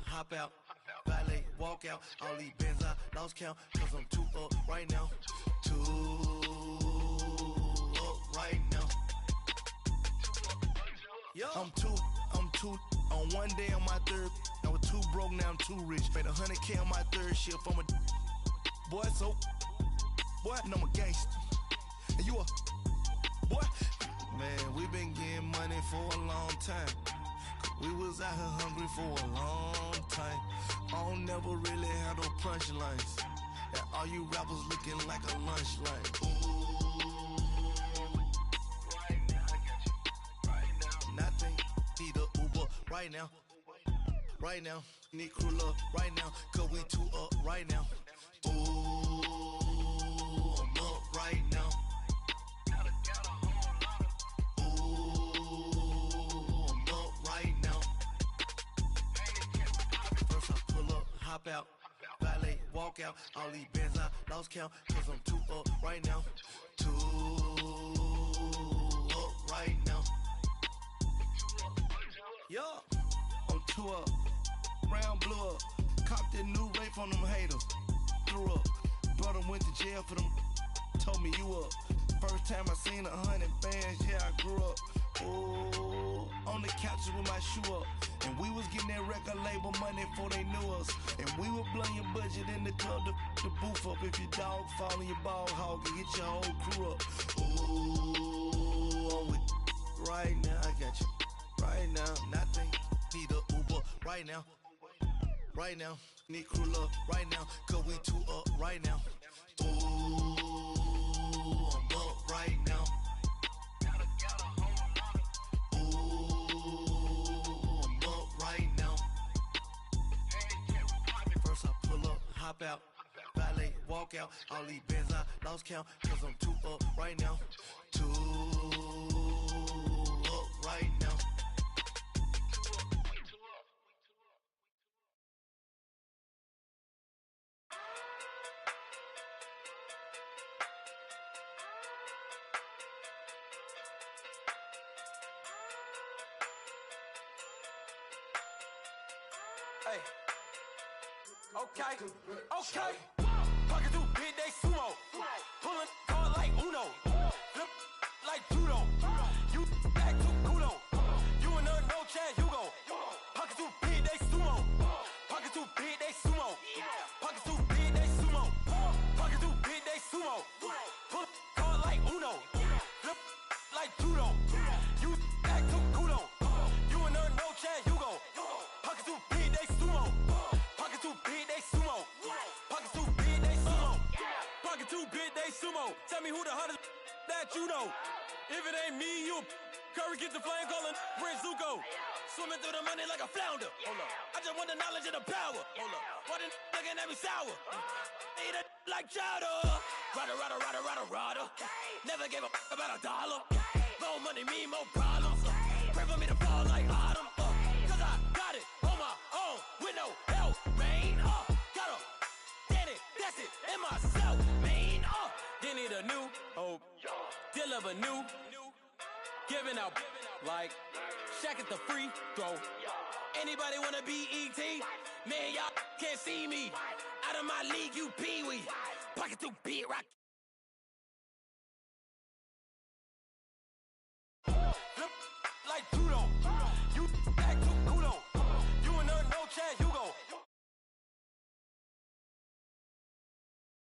Hop out, valet, walk out. All these bands I lost count, cause I'm too up right now. Too up right now. I'm too on one day on my third. I was too broke, now I'm too rich. Made 100K on my third shift. I'm a boy, so boy, and I'm a gangster. And you a boy. Man, we been getting money for a long time. We was out here hungry for a long time. I don't never really have no punchlines. And all you rappers looking like a lunch line. Ooh, right now, I got you. Right now, nothing. Need a Uber right now. Right now, need crew love right now. Cause we too up right now. Ooh, I'm up right now. Hop out, valet, walk out. All these bands I lost count, cause I'm too up right now. Too up right now. Yo, I'm too up. Round blew up. Copped that new rape from them haters. Threw up. Brother went to jail for them. Told me you up. First time I seen 100 bands, yeah, I grew up. Ooh, on the couches with my shoe up. And we was getting that record label money before they knew us. And we were blowing your budget in the club to boof up. If your dog fall in your ball hog and get your whole crew up. Ooh, I'm with right now, I got you. Right now, nothing. Need a Uber right now. Right now, Need crew up right now, cause we two up right now. Ooh, I'm up right now. Ooh, I'm up right now. First I pull up, hop out, valet, walk out. All these bands I lost count, cause I'm two up right now. Two up right now. Hey. Okay. Pocket too big, they sumo. Pulling hard like Uno. Flip like judo. You act too kudo. You and her, no chance, you go. Pocket too big, they sumo. Pocket too big, they sumo. Pocket too big, they sumo. Pocket too big, they sumo. Pull hard like Uno. Flip like judo. You act too kudo. You and her, no chance, you go. Pocket too big, they sumo. Pocket too big, they sumo. Pocket too big, they sumo. Pocket too big, they sumo. Tell me who the hottest that you know. If it ain't me, you Curry get the flame calling Prince Zuko. Swimming through the money like a flounder. Hold up. I just want the knowledge and the power. Hold up. Why the looking at me sour? Eat it like chowder. Rada. Never gave a about a dollar. More money, me, more problems. Pray for me to fall like autumn. Cause I got it on my own with no help, man. Gotta get it, that's it, in myself, man. They need a new hope, deal of a new, giving out like Shaq at the free throw. Anybody wanna be ET? Man, y'all can't see me. Out of my league, you pee-wee. Pocket too big, rock. Flip like judo. You act too kudo. You and her, no chance.